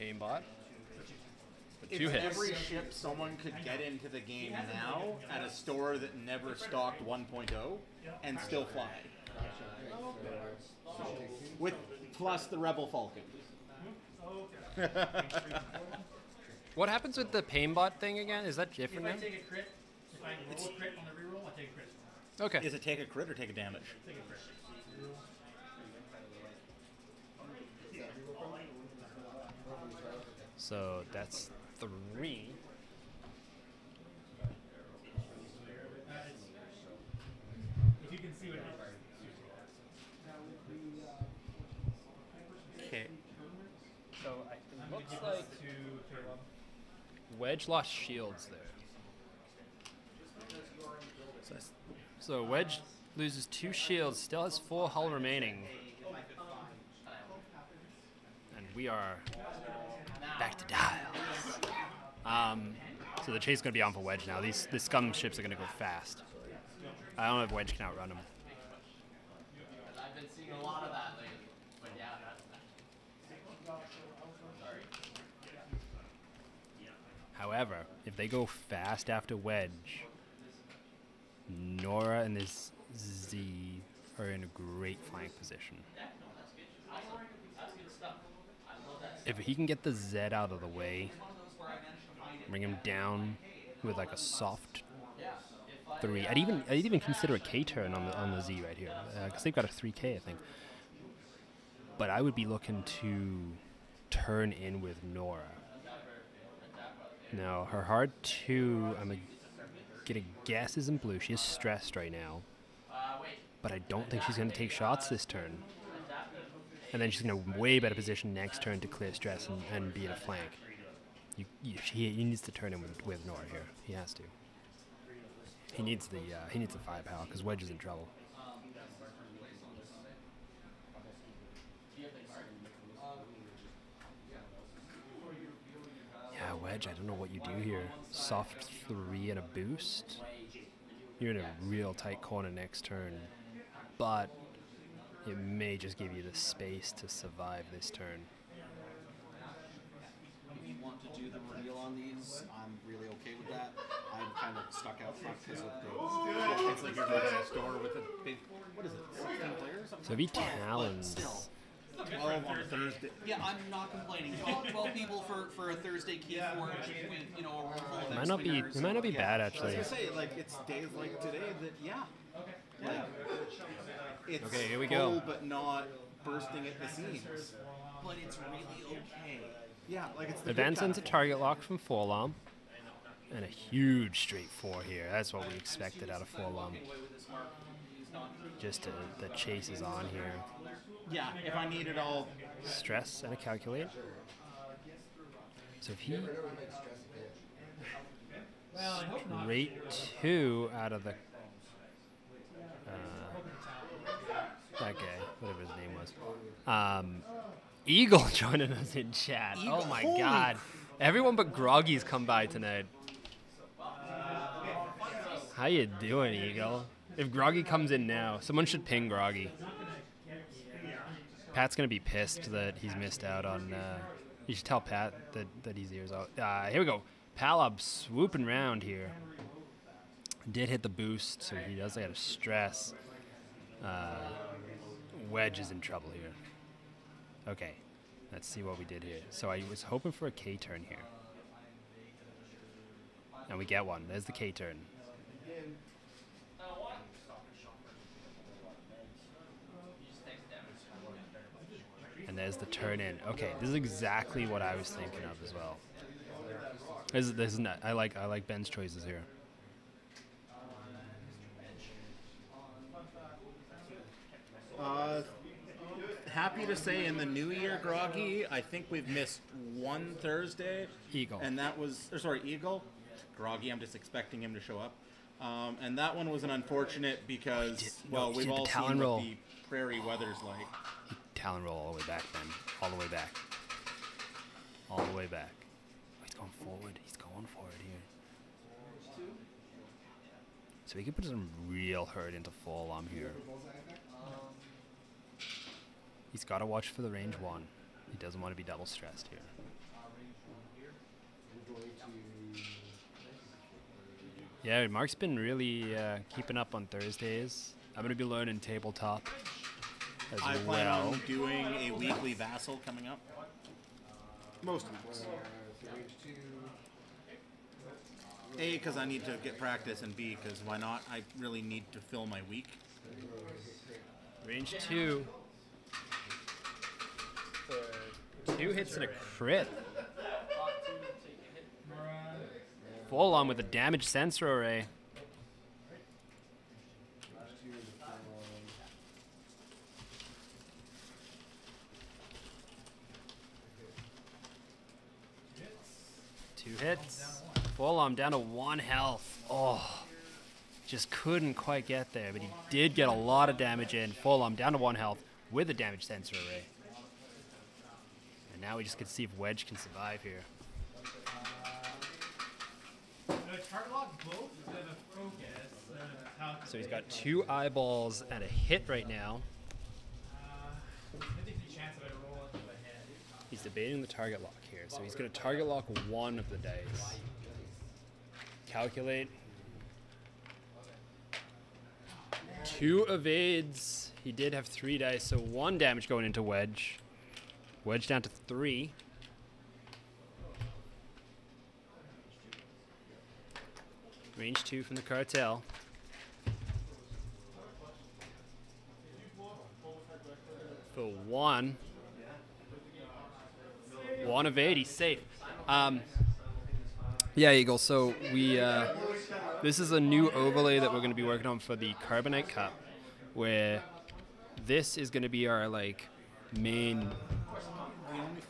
[SPEAKER 1] Aimbot.
[SPEAKER 3] It's
[SPEAKER 1] 2 hits.
[SPEAKER 3] every ship someone could get into the game now at a store that never stocked 1.0 and still fly. With plus the Rebel Falcon.
[SPEAKER 1] What happens with the Paimbot thing again? Is that
[SPEAKER 2] If
[SPEAKER 1] different
[SPEAKER 2] I
[SPEAKER 1] now?
[SPEAKER 2] take a crit, if I roll a crit on the reroll, I take a crit.
[SPEAKER 1] Okay.
[SPEAKER 3] Is it take a crit or take a damage?
[SPEAKER 2] Take a crit.
[SPEAKER 1] So that's 3.
[SPEAKER 2] If you can see what it is.
[SPEAKER 3] Okay.
[SPEAKER 1] So it looks
[SPEAKER 2] Give
[SPEAKER 1] like
[SPEAKER 2] this to Caleb.
[SPEAKER 1] Wedge lost shields there.
[SPEAKER 3] So that's-
[SPEAKER 1] So Wedge loses 2 shields, still has 4 hull remaining. And we are back to dials. So the chase is going to be on for Wedge now. The scum ships are going to go fast. I don't know if Wedge can outrun them.
[SPEAKER 5] I've been seeing a lot of that lately. But yeah, sorry.
[SPEAKER 1] However, if they go fast after Wedge, Nora and this Z are in a great flank position.
[SPEAKER 5] That's good stuff. I love that.
[SPEAKER 1] If he can get the Z out of the way, bring him down with like a soft 3. I'd even consider a K turn on the Z right here because they've got a 3K I think. But I would be looking to turn in with Nora. Now her hard 2, I'm gonna guess isn't blue. She is stressed right now, but I don't think she's gonna take shots this turn. And then she's in a way better position next turn to clear stress and be in a flank. He needs to turn in with Nora here. He has to. He needs the firepower because Wedge is in trouble. wedge, I don't know what you do here. Soft 3 and a boost. You're in a real tight corner next turn, but it may just give you the space to survive this turn.
[SPEAKER 6] If you want to do the reveal on these, I'm really okay with that. I'm kind of stuck out front because of the...
[SPEAKER 3] It's like you're going to a store with a big, what is it, 16 players?
[SPEAKER 1] So if he
[SPEAKER 6] But
[SPEAKER 1] talons,
[SPEAKER 6] still.
[SPEAKER 3] 12 on a Thursday.
[SPEAKER 6] Yeah, I'm not complaining. 12 people for a Thursday key forge with, you know, a room full of
[SPEAKER 1] it might not be,
[SPEAKER 6] X-Wingers.
[SPEAKER 1] it might not be
[SPEAKER 6] Yeah.
[SPEAKER 1] bad
[SPEAKER 3] I was
[SPEAKER 1] actually.
[SPEAKER 3] gonna say, like, it's days like today that, like, it's
[SPEAKER 1] Okay, here we
[SPEAKER 3] full
[SPEAKER 1] go.
[SPEAKER 3] but not bursting at the seams.
[SPEAKER 6] But it's really okay.
[SPEAKER 3] Yeah, like it's the
[SPEAKER 1] Advance
[SPEAKER 3] good
[SPEAKER 1] into
[SPEAKER 3] kind.
[SPEAKER 1] target lock from Forlom. And a huge straight 4 here. That's what we expected out of Forlom. Just the chase is on here.
[SPEAKER 3] Yeah, if I need it all.
[SPEAKER 1] Stress and a calculate. So if he straight 2 out of the that guy, whatever his name was. Eagle joining us in chat. Oh my
[SPEAKER 3] Holy
[SPEAKER 1] god. Everyone but Groggy's come by tonight. How you doing, Eagle? If Groggy comes in now, someone should ping Groggy. Pat's gonna be pissed that he's missed out on. You should tell Pat that his ears out. Here we go. Palab swooping round here. Did hit the boost, so he does get a stress. Wedge is in trouble here. Okay, let's see what we did here. So I was hoping for a K turn here. And we get one. There's the K turn. And there's the turn in. Okay, this is exactly what I was thinking of as well. This is not, I like Ben's choices here.
[SPEAKER 3] Happy to say in the new year, Groggy, I think we've missed one Thursday.
[SPEAKER 1] Eagle.
[SPEAKER 3] And that was, or sorry, Eagle. Groggy, I'm just expecting him to show up. And that one was an unfortunate because,
[SPEAKER 1] he
[SPEAKER 3] we've
[SPEAKER 1] did the
[SPEAKER 3] all
[SPEAKER 1] Talon
[SPEAKER 3] seen
[SPEAKER 1] roll.
[SPEAKER 3] what the prairie weather's like.
[SPEAKER 1] Talon roll all the way back, Ben. All the way back. All the way back. Oh, he's going forward. He's going for it here. So he could put some real hurt into Forlom here. He's got to watch for the range 1. He doesn't want to be double stressed here. Yeah, Mark's been really keeping up on Thursdays. I'm going to be learning tabletop as
[SPEAKER 3] I plan
[SPEAKER 1] well.
[SPEAKER 3] on doing a weekly vassal coming up. Most weeks. A, because I need to get practice, and B, because why not? I really need to fill my week.
[SPEAKER 1] Range 2. 2 hits and a crit. Full on with a damage sensor array. Two hits. Full on down to 1 health. Oh, just couldn't quite get there, but he did get a lot of damage in. Full on down to 1 health with a damage sensor array. And now we just get to see if Wedge can survive here.
[SPEAKER 2] Target lock both with a focus.
[SPEAKER 1] So he's got 2 eyeballs and a hit right now.
[SPEAKER 2] 50-50 chance of it roll into the head.
[SPEAKER 1] He's debating the target lock here. So he's going to target lock 1 of the dice. Calculate. 2 evades. He did have 3 dice, so 1 damage going into Wedge. Wedge down to 3. Range 2 from the cartel. For 1. 1 evade, he's safe. Yeah, Eagle, so we, this is a new overlay that we're going to be working on for the Carbonite Cup, where this is going to be our, like, main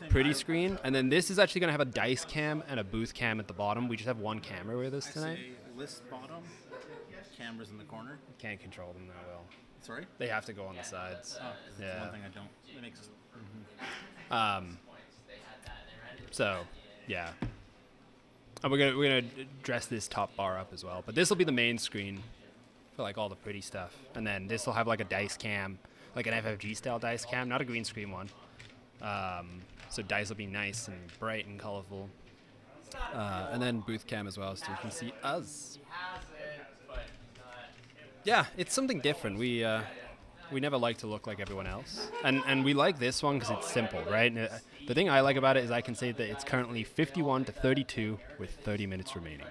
[SPEAKER 1] pretty screen, and then this is actually going to have a dice cam and a booth cam at the bottom. We just have 1 camera with us tonight.
[SPEAKER 3] List bottom, cameras in the corner.
[SPEAKER 1] Can't control them that well.
[SPEAKER 3] Sorry?
[SPEAKER 1] They have to go on the sides.
[SPEAKER 3] That's one thing I don't. That makes.
[SPEAKER 1] So, yeah. And we're gonna dress this top bar up as well. But this will be the main screen for like all the pretty stuff. And then this will have like a dice cam, like an FFG style dice cam, not a green screen one. So dice will be nice and bright and colorful. And then booth cam as well, so you can see us. Yeah, it's something different. We never like to look like everyone else, and we like this one because it's simple, right? The thing I like about it is I can say that it's currently 51-32 with 30 minutes remaining.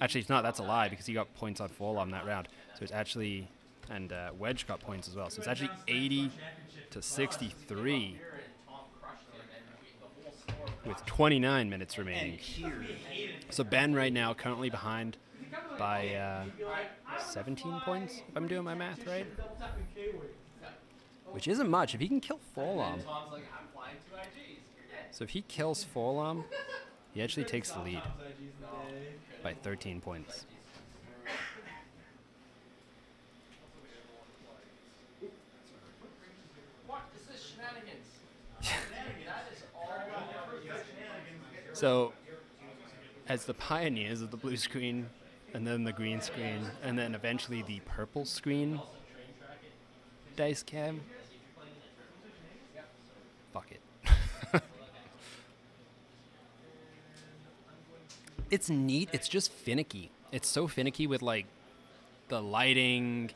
[SPEAKER 1] Actually, it's not. That's a lie because he got points on Forlom that round. So it's actually, and Wedge got points as well. So it's actually 80-63 with 29 minutes remaining. So Ben right now currently behind by 17 points, if I'm doing my math right. Which isn't much. If he can kill Forlom. So if he kills Forlom, he actually takes the lead by 13 points. So, as the pioneers of the blue screen, and then the green screen, and then eventually the purple screen dice cam, fuck it. It's neat. It's just finicky. It's so finicky with like the lighting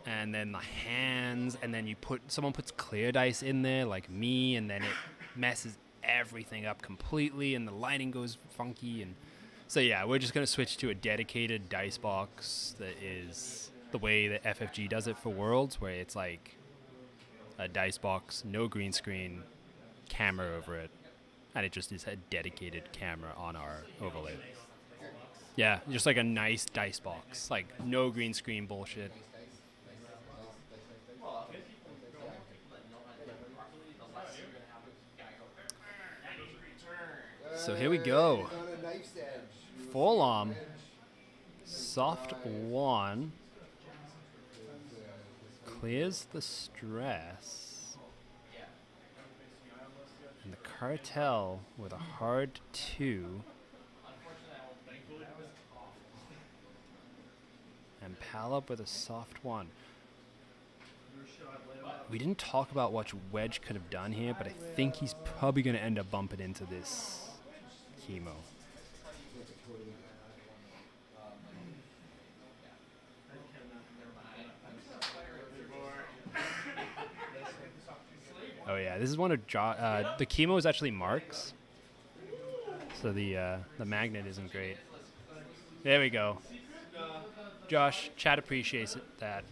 [SPEAKER 1] and then the hands, and then someone puts clear dice in there like me, and then it messes everything up completely, and the lighting goes funky. And so yeah, we're just gonna switch to a dedicated dice box that is the way that FFG does it for Worlds, where it's like a dice box, no green screen, camera over it, and it just is a dedicated camera on our overlay. Yeah, just like a nice dice box, like no green screen bullshit. So here we go. Forlom, soft 1, clears the stress, and the Cartel with a hard 2, and Palop with a soft 1. We didn't talk about what Wedge could have done here, but I think he's probably going to end up bumping into this chemo. Oh yeah, this is one of the chemo is actually Mark's, so the magnet isn't great. There we go. Josh, chat appreciates that.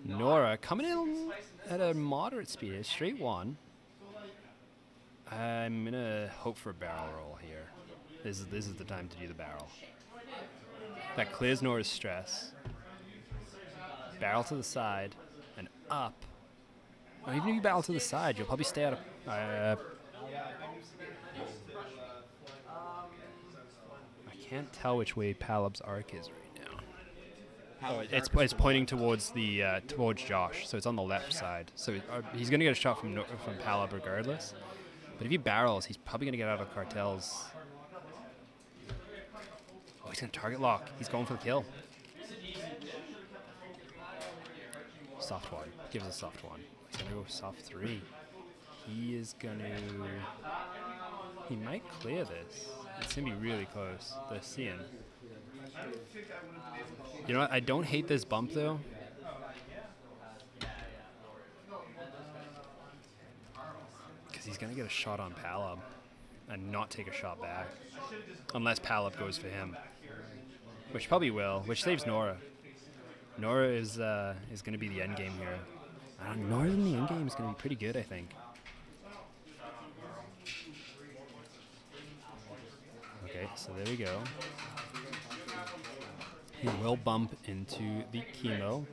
[SPEAKER 1] Nora coming in at a moderate speed, a straight 1. I'm gonna hope for a barrel roll here. This is the time to do the barrel. That clears Nora's stress. Barrel to the side and up. Or even if you barrel to the side, you'll probably stay out of. I can't tell which way Palab's arc is right now. Oh, it's pointing towards the towards Josh, so it's on the left side. So he's gonna get a shot from Palab regardless. But if he barrels, he's probably gonna get out of Cartel's. Oh, he's gonna target lock. He's going for the kill. Soft 1. Gives a soft 1. He's gonna go soft 3. He is gonna. He might clear this. It's gonna be really close. They're seeing. You know what? I don't hate this bump though. Because he's gonna get a shot on Palab and not take a shot back. Unless Palab goes for him. Which probably will. Which saves Nora. Nora is going to be the end game here. Nora in the end game is going to be pretty good, I think. Okay, so there we go. He will bump into the chemo.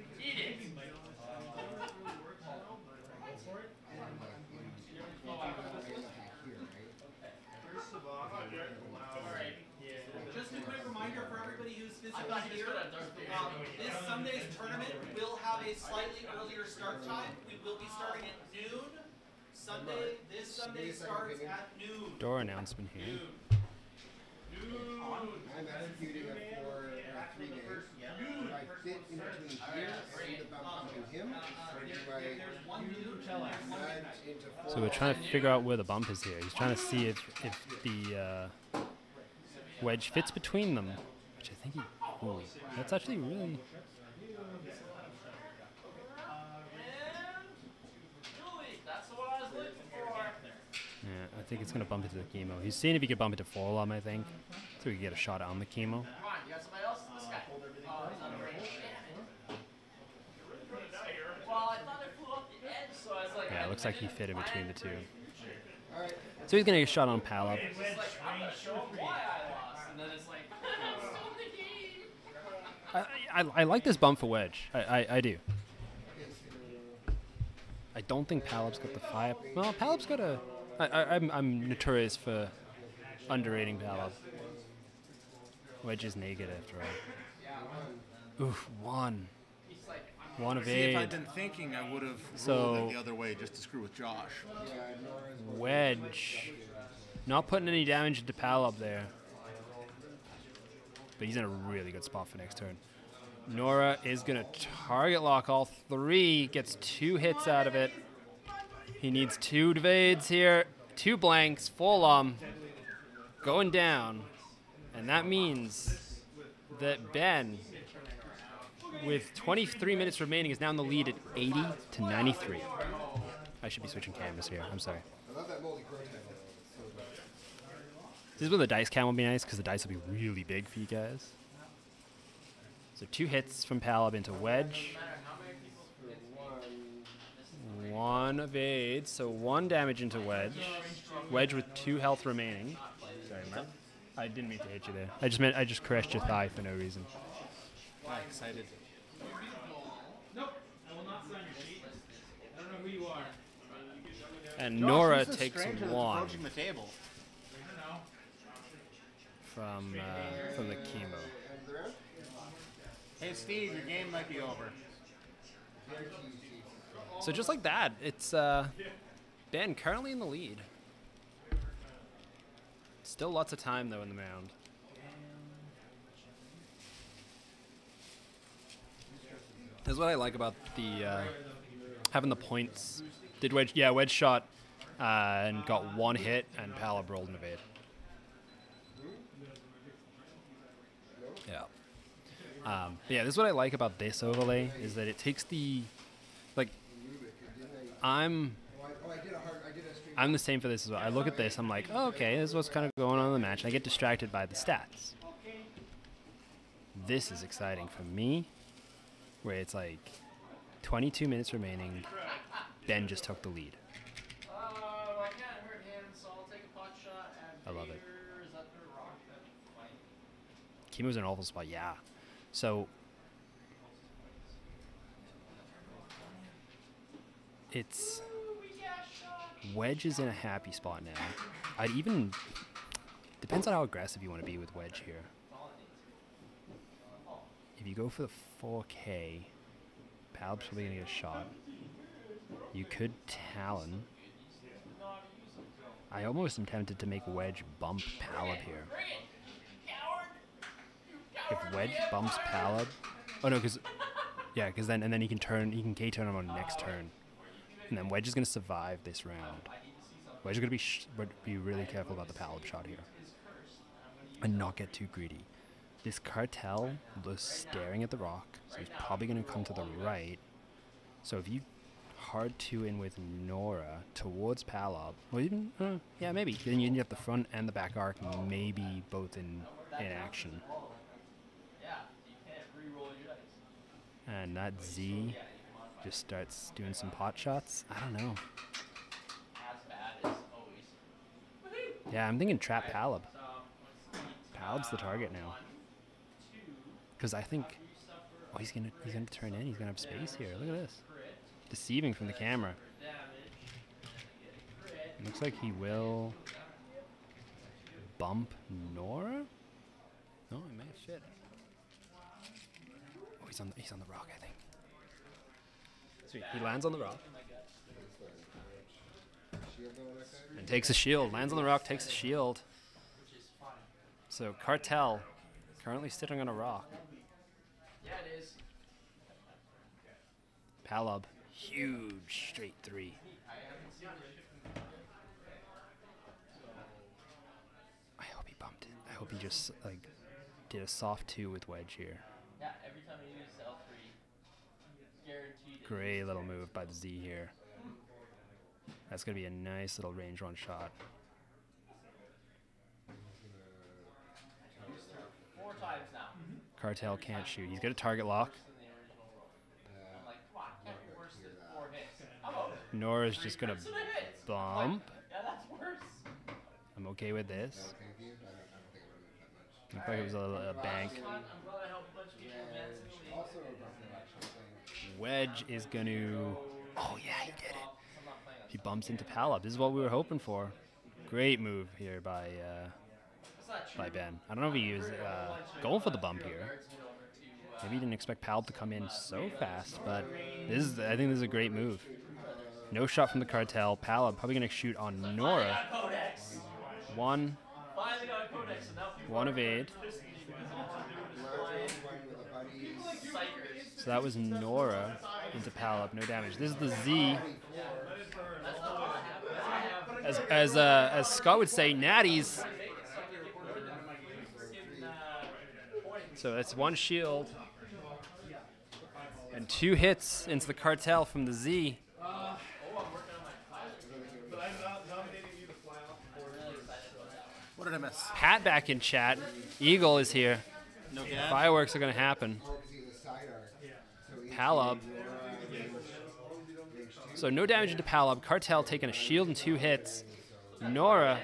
[SPEAKER 7] Just a quick reminder for everybody who's physically here. This Sunday's tournament will have a slightly earlier start time. We will be starting at noon. Sunday, this Sunday starts at noon.
[SPEAKER 1] Door announcement here.
[SPEAKER 4] I'm executing a 3 days. Do I fit in between here and the bump into him? Or do I nudge into 4
[SPEAKER 1] So we're trying to figure out where the bump is here. He's trying to see if the wedge fits between them, which I think he. Ooh, that's actually really.
[SPEAKER 5] That's what I was looking for.
[SPEAKER 1] Yeah, I think it's gonna bump into the chemo. He's seeing if he could bump into forearm, I think, so we can get a shot on the chemo.
[SPEAKER 5] Come on, you got somebody else? This guy. Oh, he's on the range. Well, I thought it flew off the edge, so I was like.
[SPEAKER 1] Yeah, it looks like he fit in between the two.
[SPEAKER 4] Alright.
[SPEAKER 1] So he's gonna get a shot on Palop.
[SPEAKER 5] It's like, I'm gonna show him why I lost, and then it's like, I'm still in the game.
[SPEAKER 1] I like this bump for wedge. I do. I don't think Palop's got the fire. Well, Palop's got a. I'm notorious for underrating Palop. Wedge is naked after all. Oof, one. One
[SPEAKER 3] See, if I'd
[SPEAKER 1] evade.
[SPEAKER 3] been thinking, I would have
[SPEAKER 1] So-
[SPEAKER 3] rolled it the other way just to screw with Josh.
[SPEAKER 1] Wedge. Not putting any damage into Palop there. But he's in a really good spot for next turn. Nora is going to target lock all three. Gets 2 hits out of it. He needs 2 evades here. 2 blanks. Full going down. And that means that Ben, with 23 minutes remaining, is now in the lead at 80 to 93. I should be switching cameras here. I'm sorry.
[SPEAKER 4] I love that moldy crow tag. It's so good.
[SPEAKER 1] This is where the dice count will be nice, because the dice will be really big for you guys. So 2 hits from Palop into wedge. 1 evade, so 1 damage into wedge. Wedge with 2 health remaining. Sorry, Mark. I didn't mean to hit you there. I just crashed your thigh for no reason.
[SPEAKER 3] Excited.
[SPEAKER 2] Nope, I will not sign your sheet. I don't know who you are.
[SPEAKER 1] And
[SPEAKER 3] Josh,
[SPEAKER 1] Nora
[SPEAKER 3] who's the
[SPEAKER 1] takes
[SPEAKER 3] stranger that's
[SPEAKER 1] 1
[SPEAKER 3] approaching the table.
[SPEAKER 1] from the chemo.
[SPEAKER 3] Hey, Steve, your game might be over.
[SPEAKER 1] So just like that, it's Ben currently in the lead. Still lots of time though in the round. That's what I like about the having the points. Did wedge? Yeah, wedge shot and got 1 hit, and Palop rolled an evade. Yeah. Yeah, this is what I like about this overlay, is that it takes the, like, I'm the same for this as well. I look at this, I'm like, oh, okay, this is what's kind of going on in the match, and I get distracted by the stats. This is exciting for me, where it's like 22 minutes remaining, Ben just took the lead.
[SPEAKER 5] I can't hurt him, so I'll take a pot shot. And
[SPEAKER 1] I love it.
[SPEAKER 5] Is that the rock that fight?
[SPEAKER 1] Chemo's in an awful spot, yeah. So it's wedge is in a happy spot now. I'd even depends on how aggressive you want to be with wedge here. If you go for the 4K, Palop's probably gonna get a shot. You could Talon. I almost am tempted to make wedge bump Palop here. If wedge bumps Palop, oh no, because then he can K-turn him on next turn, and then wedge is gonna survive this round. Wedge is gonna be really careful about the Palop shot here, and not get too greedy. This cartel was staring at the rock, so he's probably gonna come to the right. So if you hard 2 in with Nora towards Palop, well, even yeah, maybe then you have the front and the back arc, maybe both in action. And that Z just starts doing some pot shots. I don't know. Yeah, I'm thinking trap Palop. Palop's the target now. Because I think, oh, he's gonna turn in. He's gonna have space here. Look at this. Deceiving from the camera. Looks like he will bump Nora. No, he may have shit. Oh, he's on the rock, I think. Sweet. He lands on the rock.
[SPEAKER 4] shield on that guy?
[SPEAKER 1] And takes a shield. Lands on the rock, takes a shield. So Cartel currently sitting on a rock.
[SPEAKER 5] Yeah, it is.
[SPEAKER 1] Palub, huge straight 3. I hope he bumped it. I hope he just like did a soft 2 with wedge here.
[SPEAKER 5] Yeah, every time you use L3, guaranteed.
[SPEAKER 1] Great little move by the Z here. That's gonna be a nice little range 1 shot.
[SPEAKER 5] 4 times now.
[SPEAKER 1] Cartel can't shoot. He's got a target lock.
[SPEAKER 5] I'm like, come on, can't be worse than 4 hits. How about
[SPEAKER 1] Nora's just gonna
[SPEAKER 5] so they hit?
[SPEAKER 1] bump.
[SPEAKER 5] Yeah, that's worse.
[SPEAKER 1] I'm okay with this.
[SPEAKER 4] Okay, with you? I don't think it would move that much.
[SPEAKER 1] Looked like it was a bank.
[SPEAKER 5] I'm glad I helped a bunch of people advance in the league.
[SPEAKER 4] Also, about the election thing.
[SPEAKER 1] Wedge is gonna. Oh yeah, he did it.
[SPEAKER 5] I'm not playing
[SPEAKER 1] He bumps into Palub. This is what we were hoping for. Great move here by Ben. I don't know if he was going for the bump here. Maybe he didn't expect Palub to come in so fast, but I think this is a great move. No shot from the Cartel. Palub probably gonna shoot on Nora.
[SPEAKER 5] Codex.
[SPEAKER 1] One
[SPEAKER 5] Finally got Codex, and now people
[SPEAKER 1] of aid. So that was Nora into Palub. No damage. This is the Z. As Scott would say, natties. So that's 1 shield and 2 hits into the Cartel from the Z.
[SPEAKER 3] What did I miss?
[SPEAKER 1] Pat back in chat. Eagle is here.
[SPEAKER 3] No gas?
[SPEAKER 1] Fireworks are going to happen. Palub. So no damage into Palub. Cartel taking a shield and 2 hits. Nora's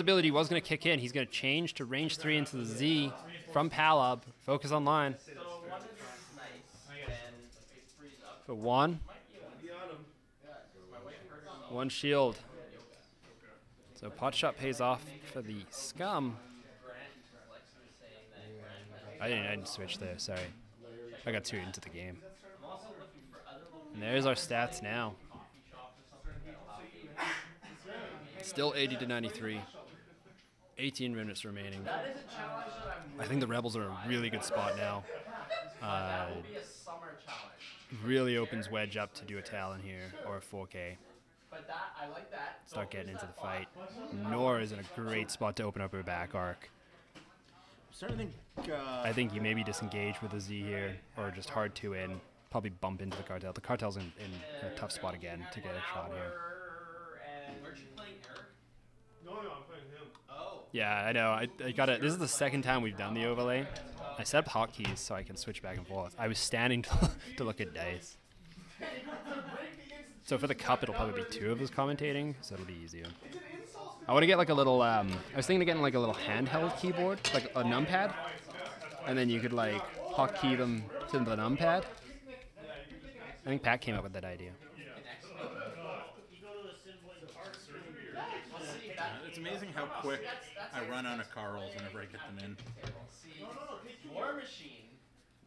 [SPEAKER 1] ability was going to kick in. He's going to change to range 3 into the Z from Palub. Focus on line. So 1 shield. So pot shot pays off for the Scum. I didn't switch there, sorry. I got too into the game. And there's our stats now. Still 80 to 93. 18 minutes remaining. I think the Rebels are in a really good spot now. Really opens Wedge up to do a Talon here, or a 4K. Start getting into the fight. Nora is in a great spot to open up her back arc. I think you maybe disengage with a Z here, or just hard 2 in. Probably bump into the Cartel. The Cartel's in a tough spot again to get a shot here.
[SPEAKER 5] Aren't you playing Eric?
[SPEAKER 2] No, I'm playing him.
[SPEAKER 5] Oh.
[SPEAKER 1] Yeah, I know. I got it. This is the second time we've done the overlay. I set up hotkeys so I can switch back and forth. I was standing to look at dice. So for the cup, it'll probably be 2 of us commentating, so it'll be easier. I want to get like a little, I was thinking of getting like a little handheld keyboard, like a numpad, and then you could like hotkey them to the numpad. I think Pat came up with that idea.
[SPEAKER 3] It's amazing how quick I run out of Carls whenever I get them in.
[SPEAKER 5] War Machine,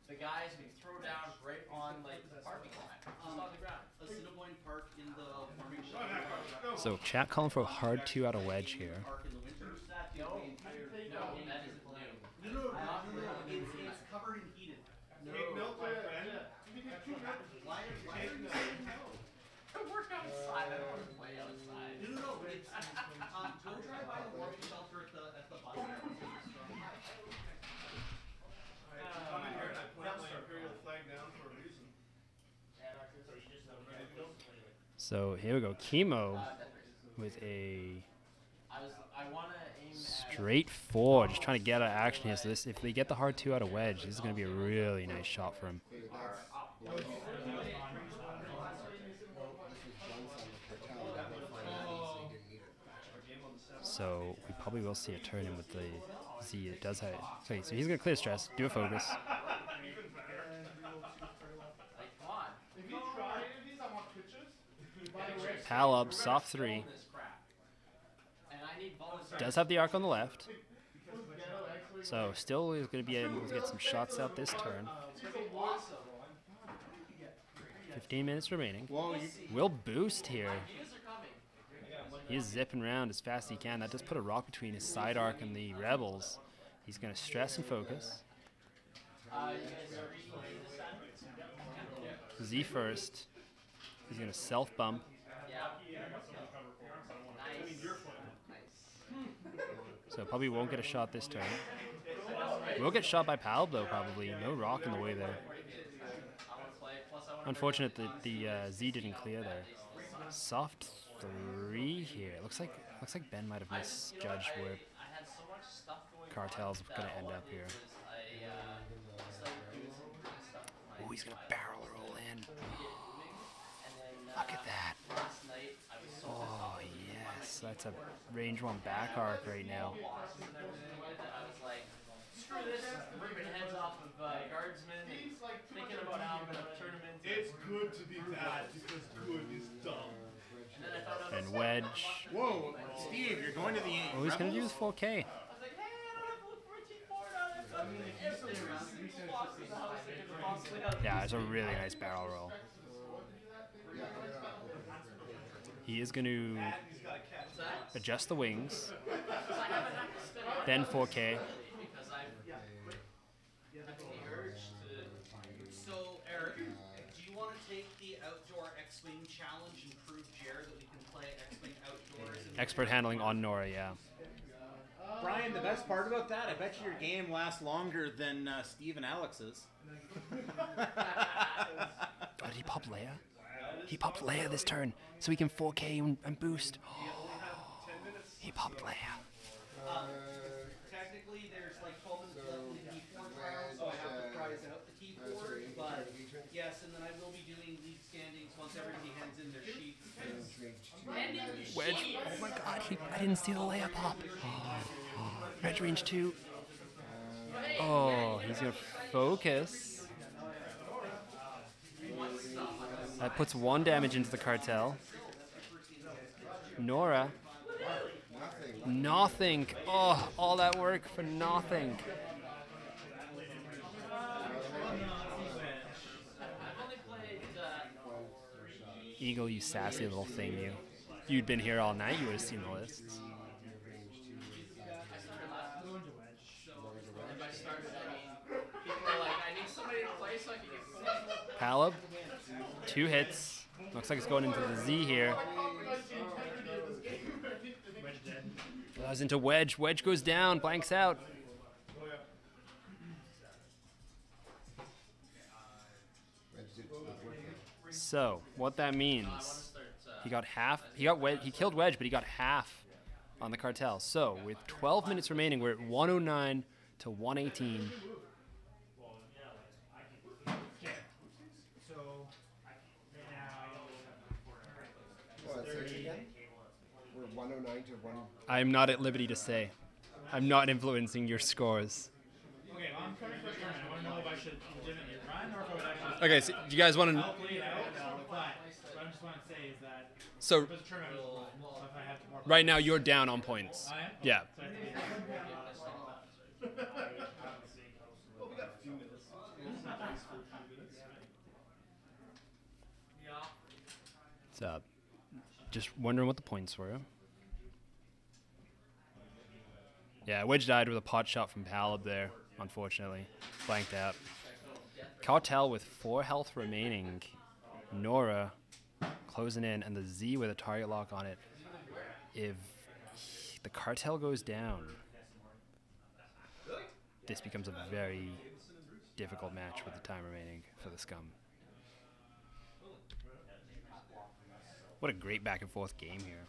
[SPEAKER 5] the guys we throw down right on like the parking lot, just on the ground. A Cinnabon park in the farming shop.
[SPEAKER 1] So chat calling for a hard 2 out of Wedge here.
[SPEAKER 5] Park in the winter. No, that isn't new. It's covered in heated. No. I work outside. I don't want to play outside. No. It's, go drive by the warming shelter at the bus.
[SPEAKER 1] So here we go. Chemo with a straight 4. Just trying to get out of action here. So this, if they get the hard 2 out of Wedge, this is going to be a really nice shot for him. So we probably will see a turn in with the Z. It does have. Okay, so he's going to clear stress, do a focus. Pal up, soft 3. Does have the arc on the left. So still is going to be able to get some shots out this turn. 15 minutes remaining.
[SPEAKER 3] Whoa,
[SPEAKER 1] Will boost here.
[SPEAKER 5] Ideas are coming.
[SPEAKER 1] He's zipping around as fast as he can. That does put a rock between his side arc and the rebels. He's going to stress and focus. Z first. He's going to self bump. So probably won't get a shot this turn. Will get shot by Palb though, probably. No rock in the way there. Unfortunate that the Z didn't clear there. Soft 3 here. Looks like Ben might have misjudged where Cartel's gonna end up here. Oh, he's gonna barrel roll in. Look at that. Oh yes, that's a range 1 back arc right now.
[SPEAKER 5] Screw this, ripping heads off of guardsmen and thinking about how I'm going to turn them into...
[SPEAKER 8] It's good to be bad because good is dumb.
[SPEAKER 5] And then I found out...
[SPEAKER 1] And Wedge.
[SPEAKER 3] Whoa, Steve, you're going to the
[SPEAKER 1] Oh, he's gonna do his 4K.
[SPEAKER 5] I was like, hey, I don't have to look for a team board on it. I mean, if there's single boxes in the house, they could possibly have...
[SPEAKER 1] Yeah, it's a really nice barrel roll. He is going to adjust the wings, then 4K.
[SPEAKER 7] So, Eric, do you want to take the outdoor X-Wing challenge and prove Jared that we can play X-Wing outdoors?
[SPEAKER 1] Expert handling on Nora, yeah.
[SPEAKER 3] Brian, the best part about that, I bet you your game lasts longer than Steve and Alex's.
[SPEAKER 1] Oh, did he pop Leia? He popped Leia this turn, so he can 4K and boost. He popped Leia.
[SPEAKER 7] Technically, there's like 12 minutes left in the T4 trial, so I have to prize out the T4. But yes, and then I will be doing league standings once everybody hands in their sheets.
[SPEAKER 1] Wedge. Oh my god, I didn't see the Leia pop. Red range 2. Oh, he's gonna focus. That puts 1 damage into the cartel. Nora. Nothing. Oh, all that work for nothing. Eagle, you sassy little thing, you. If you'd been here all night, you would have seen the lists. Palab, 2 hits. Looks like it's going into the Z here. Allows into Wedge. Wedge goes down, blanks out. So what that means, he got half. He killed Wedge, but he got half on the cartel. So with 12 minutes remaining, we're at 109 to 118.
[SPEAKER 4] We're 109 to 1.
[SPEAKER 1] I'm not at liberty to say. I'm not influencing your scores.
[SPEAKER 2] Okay, well, I'm coming for a tournament. I want to know if I should legitimately run or if I would actually...
[SPEAKER 1] Okay, so do you guys want to...
[SPEAKER 2] I'll play it out, but what I just want to say is that...
[SPEAKER 1] So
[SPEAKER 2] if it's a tournament, so if I have more
[SPEAKER 1] right now you're down on points.
[SPEAKER 2] I am?
[SPEAKER 1] Yeah.
[SPEAKER 2] So I have to be...
[SPEAKER 8] Well, we got a few minutes.
[SPEAKER 1] So just wondering what the points were. Yeah, Wedge died with a pot shot from Palab there, unfortunately. Blanked out. Cartel with 4 health remaining. Nora closing in, and the Z with a target lock on it. If the cartel goes down, this becomes a very difficult match with the time remaining for the Scum. What a great back and forth game here.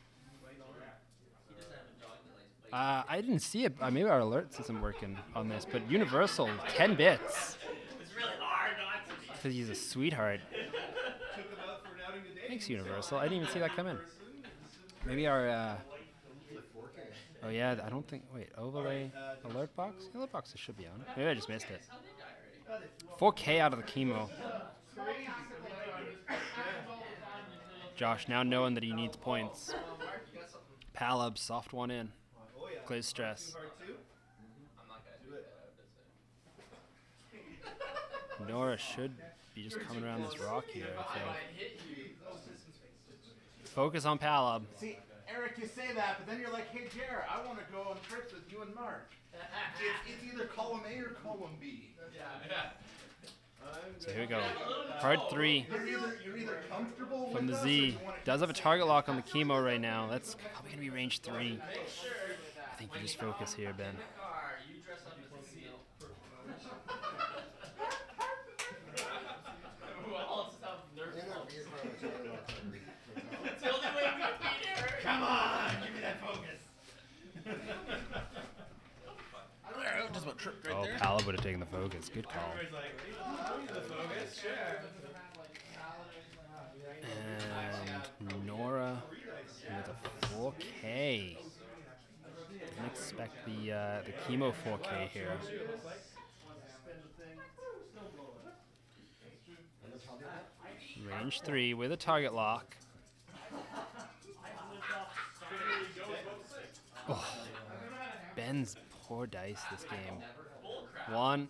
[SPEAKER 1] I didn't see it. Maybe our alert isn't working on this, but Universal, 10 bits.
[SPEAKER 5] It's really hard not to be.
[SPEAKER 1] Because he's a sweetheart. Thanks, Universal. I didn't even see that come in. Maybe our... oh, yeah, I don't think... Wait, overlay alert box? Alert box should be on. Maybe I just missed it. 4K out of the chemo. Josh now knowing that he needs points. Palab, soft one in. Clears stress. Nora should be just coming around this rock here, I think. Focus on Palab.
[SPEAKER 3] See, Eric, you say that, but then you're like, hey, Jer, I want to go on trips with you and Mark. It's either column A or column B.
[SPEAKER 1] So here we go. Part 3
[SPEAKER 3] You're either comfortable
[SPEAKER 1] from
[SPEAKER 3] with
[SPEAKER 1] the
[SPEAKER 3] us or
[SPEAKER 1] Z.
[SPEAKER 3] you want to
[SPEAKER 1] Does have a target lock on the chemo right now. That's probably going to be range 3. I think you just focus here, Ben.
[SPEAKER 3] Come on, give me that focus. Just about tripped right
[SPEAKER 1] Oh,
[SPEAKER 3] there.
[SPEAKER 1] Palab would have taken the focus. Good call.
[SPEAKER 2] Everybody's like, the focus, sure.
[SPEAKER 1] And Nora with a 4K. Didn't expect the chemo 4K here. Range 3 with a target lock. Oh, Ben's poor dice this game. One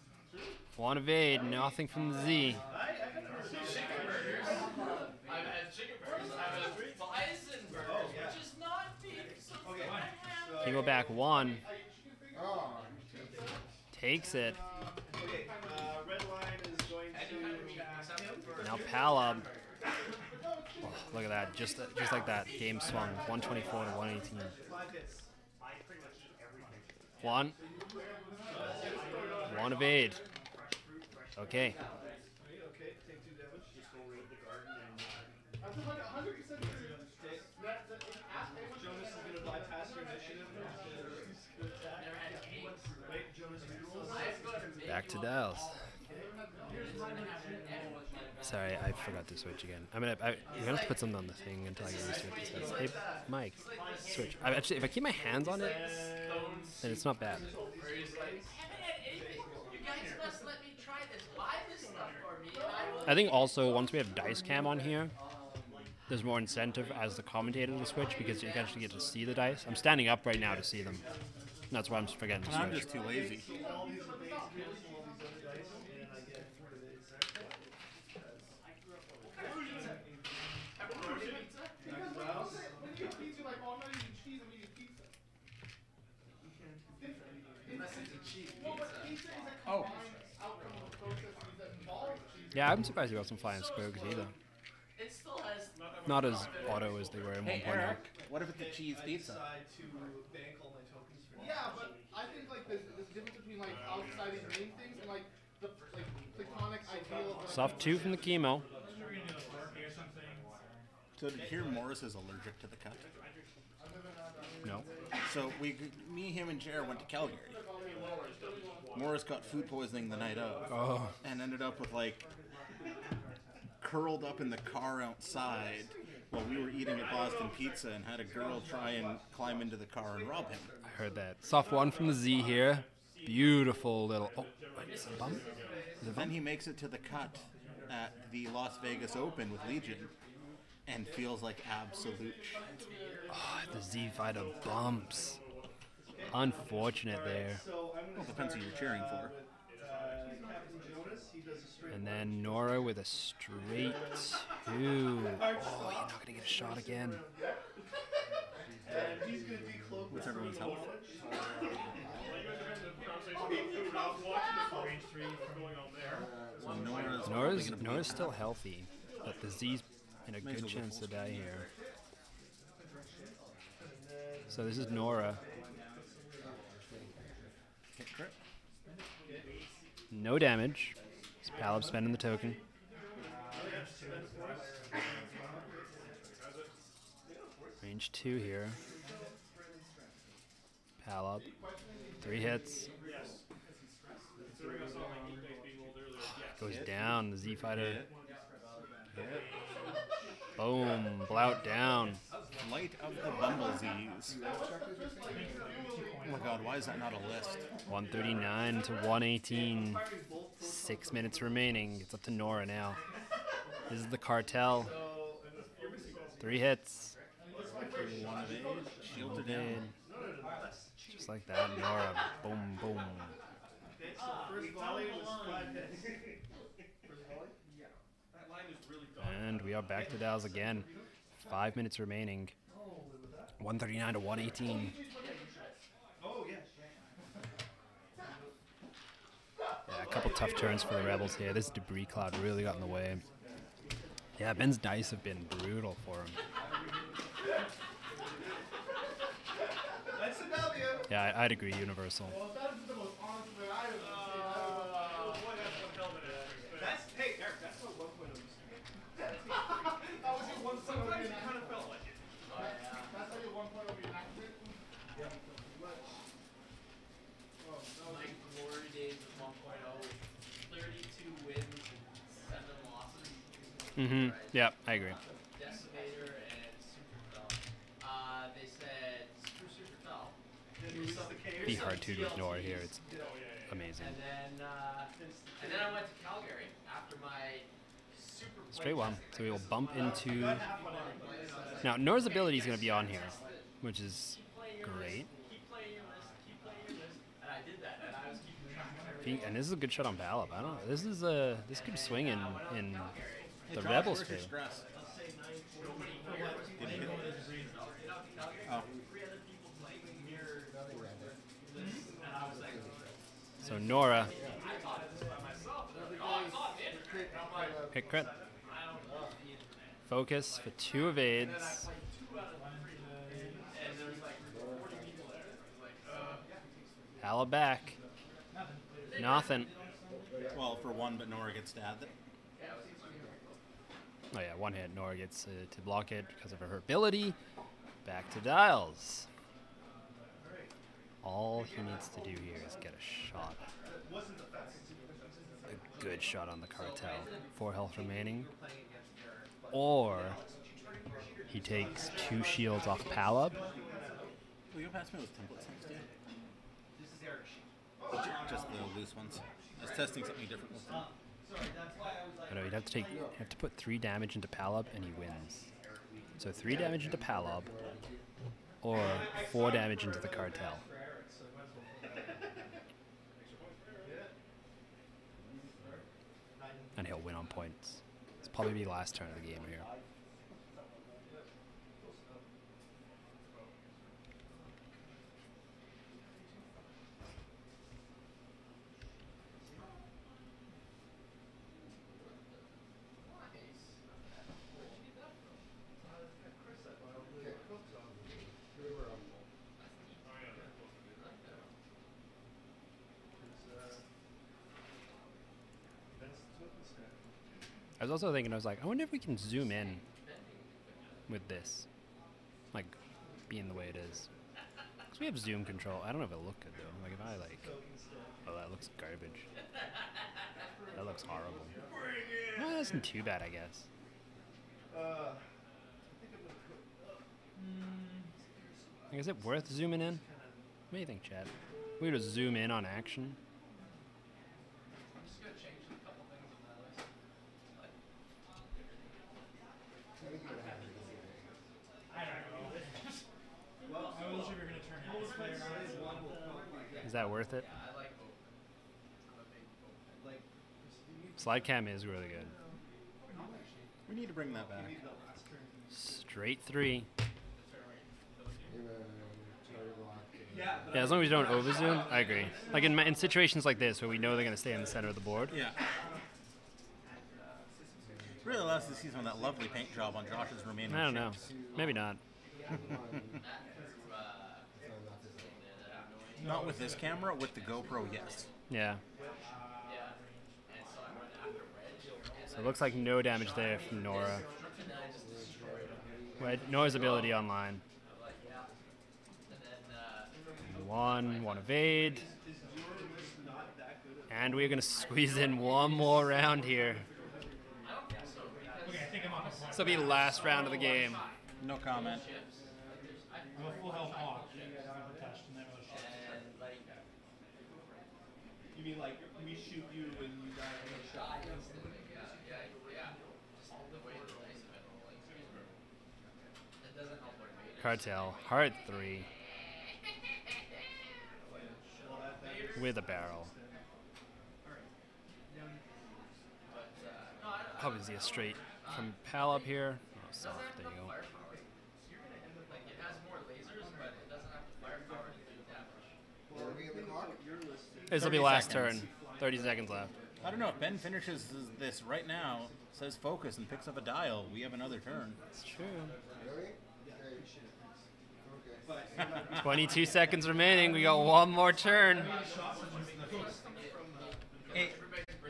[SPEAKER 1] evade, nothing from the Z.
[SPEAKER 5] I've had chicken burgers. I've had bison burgers, which is not beef.
[SPEAKER 1] Chemo back 1. Takes it.
[SPEAKER 8] Okay, red line is going to
[SPEAKER 1] Now Palab. Oh, look at that, just like that. Game swung, 124 to 118. 1 evade. Okay.
[SPEAKER 8] Okay, take 2 damage. Just go raid the garden and... I'm 100% sure. Jonas is going to bypass your initiative to attack. Wait, Jonas reroll.
[SPEAKER 1] Back to dials. Sorry, I forgot to switch again. You're gonna have to put something on the thing until I get used to what this says. Hey, Mike, switch. Actually, if I keep my hands on it, then it's not bad. I think also once we have dice cam on here, there's more incentive as the commentator to switch because you actually get to see the dice. I'm standing up right now to see them. That's why I'm forgetting to switch.
[SPEAKER 3] I'm just too lazy. Oh.
[SPEAKER 1] Yeah, I'm surprised you got some flying squirrels either.
[SPEAKER 5] It still has
[SPEAKER 1] Not as auto as they were in 1.0.
[SPEAKER 3] Hey, Eric, what if it's a cheese pizza?
[SPEAKER 8] Decide to bank all my tokens for
[SPEAKER 2] Yeah, but I think like there's difference between like outside ingrained things and like the platonic ideal of
[SPEAKER 1] Soft 2 from the chemo.
[SPEAKER 3] So did you hear Morris is allergic to the cut?
[SPEAKER 1] No.
[SPEAKER 3] So me, him, and Jer went to Calgary. Morris got food poisoning the night of.
[SPEAKER 1] Oh.
[SPEAKER 3] And ended up with like curled up in the car outside while we were eating at Boston Pizza and had a girl try and climb into the car and rob him.
[SPEAKER 1] I heard that. Soft 1 from the Z here. Beautiful little... Oh, wait, is it a bump? Is it a
[SPEAKER 3] Then
[SPEAKER 1] bump?
[SPEAKER 3] he makes it to the cut at the Las Vegas Open with Legion and feels like absolute shit.
[SPEAKER 1] Oh, the Z fighter bumps. Unfortunate there.
[SPEAKER 8] So I'm
[SPEAKER 3] Well,
[SPEAKER 8] going to
[SPEAKER 3] depends who you're cheering for.
[SPEAKER 8] Captain Jonas. He does a straight
[SPEAKER 1] And then Nora with a straight 2. Oh, you're not going to get a shot again.
[SPEAKER 8] and he's going to decloak
[SPEAKER 3] What's everyone's health? So
[SPEAKER 1] Nora's still healthy, but the Z's in a good chance to die here. So this is Nora. No damage. It's Palab spending the token. Range 2 here. Palab. 3 hits. Goes down. The Z fighter. Boom. Blout down.
[SPEAKER 3] Light of the Bumblezees. Oh my god, why is that not a list?
[SPEAKER 1] 139 to 118. 6 minutes remaining. It's up to Nora now. This is the cartel. 3 hits.
[SPEAKER 3] One of age, shielded
[SPEAKER 1] Evade.
[SPEAKER 3] in.
[SPEAKER 1] Just like that, Nora. Boom, boom.
[SPEAKER 8] Okay, so first volley was 5 hits.
[SPEAKER 1] And we are back to dials again. 5 minutes remaining. 139 to 118. Yeah, a couple tough turns for the Rebels here. This debris cloud really got in the way. Yeah, Ben's dice have been brutal for him.
[SPEAKER 8] That's a W.
[SPEAKER 1] Yeah, I'd agree, Universal.
[SPEAKER 8] Well, that is the most honest way I would that's, hey, Eric, that's what 1.0 used to be. That was your 1.0. Sometimes it kind of felt like it. That's how your 1.0 reenactment. Yeah.
[SPEAKER 5] Like glory days of 1.0, 32 wins, 7 losses.
[SPEAKER 1] Mm-hmm. Yeah, I agree.
[SPEAKER 5] Decimator and Superfell. They said Superfell.
[SPEAKER 1] Be hard to ignore here. It's amazing.
[SPEAKER 5] And then I went to Calgary after my super
[SPEAKER 1] Straight one. So we will bump into... Now, Nora's ability is going to be on here, which is great.
[SPEAKER 5] Keep playing your list, and I did that, and I was keeping track of everything.
[SPEAKER 1] And this is a good shot on Palop. I don't know. This could swing in the
[SPEAKER 3] Josh,
[SPEAKER 1] Rebels'
[SPEAKER 3] where's your
[SPEAKER 1] favor.
[SPEAKER 3] stress? Didn't hit it. Oh.
[SPEAKER 1] So Nora. Hit crit. Focus for 2 evades. Hala back. Nothing.
[SPEAKER 3] Well, for 1, but Nora gets stabbed.
[SPEAKER 1] Oh yeah, 1 hit. Nora gets to block it because of her ability. Back to dials. All he needs to do here is get a shot. A good shot on the cartel. 4 health remaining. Or he takes 2 shields off Palub.
[SPEAKER 3] Will you pass me those templates next to you? Just the loose ones. I was testing something different with them.
[SPEAKER 1] I know, you'd have to put 3 damage into Palub and he wins. So 3 damage into Palub or 4 damage into the cartel. And he'll win on points. It's probably be the last turn of the game here. I was also thinking, I was like, I wonder if we can zoom in with this. Like, being the way it is. Because we have zoom control. I don't know if it'll look good, though. Like, if I, like... Oh, that looks garbage. That looks horrible. Well, that isn't too bad, I guess. Like, is it worth zooming in? What do you think, Chad? We would just zoom in on action.
[SPEAKER 2] I wasn't sure if you were going to turn this player on.
[SPEAKER 1] Is that worth it? Slide cam is really good.
[SPEAKER 3] We need to bring that back.
[SPEAKER 1] Straight 3. Yeah, as long as you don't over zoom, I agree. Like in situations like this where we know they're going to stay in the center of the board.
[SPEAKER 3] Yeah. Really allows us to see some of that lovely paint job on Josh's remaining
[SPEAKER 1] I don't know.
[SPEAKER 3] ships.
[SPEAKER 1] Maybe not.
[SPEAKER 3] Not with this camera, with the GoPro, yes.
[SPEAKER 1] Yeah. So it looks like no damage there from Nora. Wait, Nora's ability online. 1 evade. And we're going to squeeze in one more round here.
[SPEAKER 2] Okay, I think I'm on
[SPEAKER 1] This will be the last round of the game.
[SPEAKER 3] No comment.
[SPEAKER 2] I'm a full health hawk. Touched and never shot. You mean like we shoot you and you die in a shot?
[SPEAKER 1] Cartel, hard 3. With a barrel. Obviously a straight from Palab here. Oh, soft. There you go.
[SPEAKER 5] Firepower. Like it has more lasers, but it doesn't have the firepower to do damage.
[SPEAKER 4] Where are we in the clock?
[SPEAKER 1] This will be
[SPEAKER 3] 30
[SPEAKER 1] last
[SPEAKER 3] seconds.
[SPEAKER 1] turn. 30 seconds left.
[SPEAKER 3] I don't know. If Ben finishes this right now, says focus, and picks up a dial, we have another turn.
[SPEAKER 1] It's true.
[SPEAKER 4] Really? Okay.
[SPEAKER 1] 22 seconds remaining. We got one more turn.
[SPEAKER 3] Hey,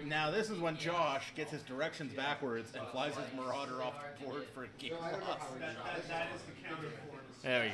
[SPEAKER 3] now this is when Josh gets his directions backwards and flies his Marauder off the board for a game
[SPEAKER 4] No, I don't know
[SPEAKER 3] loss.
[SPEAKER 4] how we do that.
[SPEAKER 2] That is the counter for
[SPEAKER 1] There we go.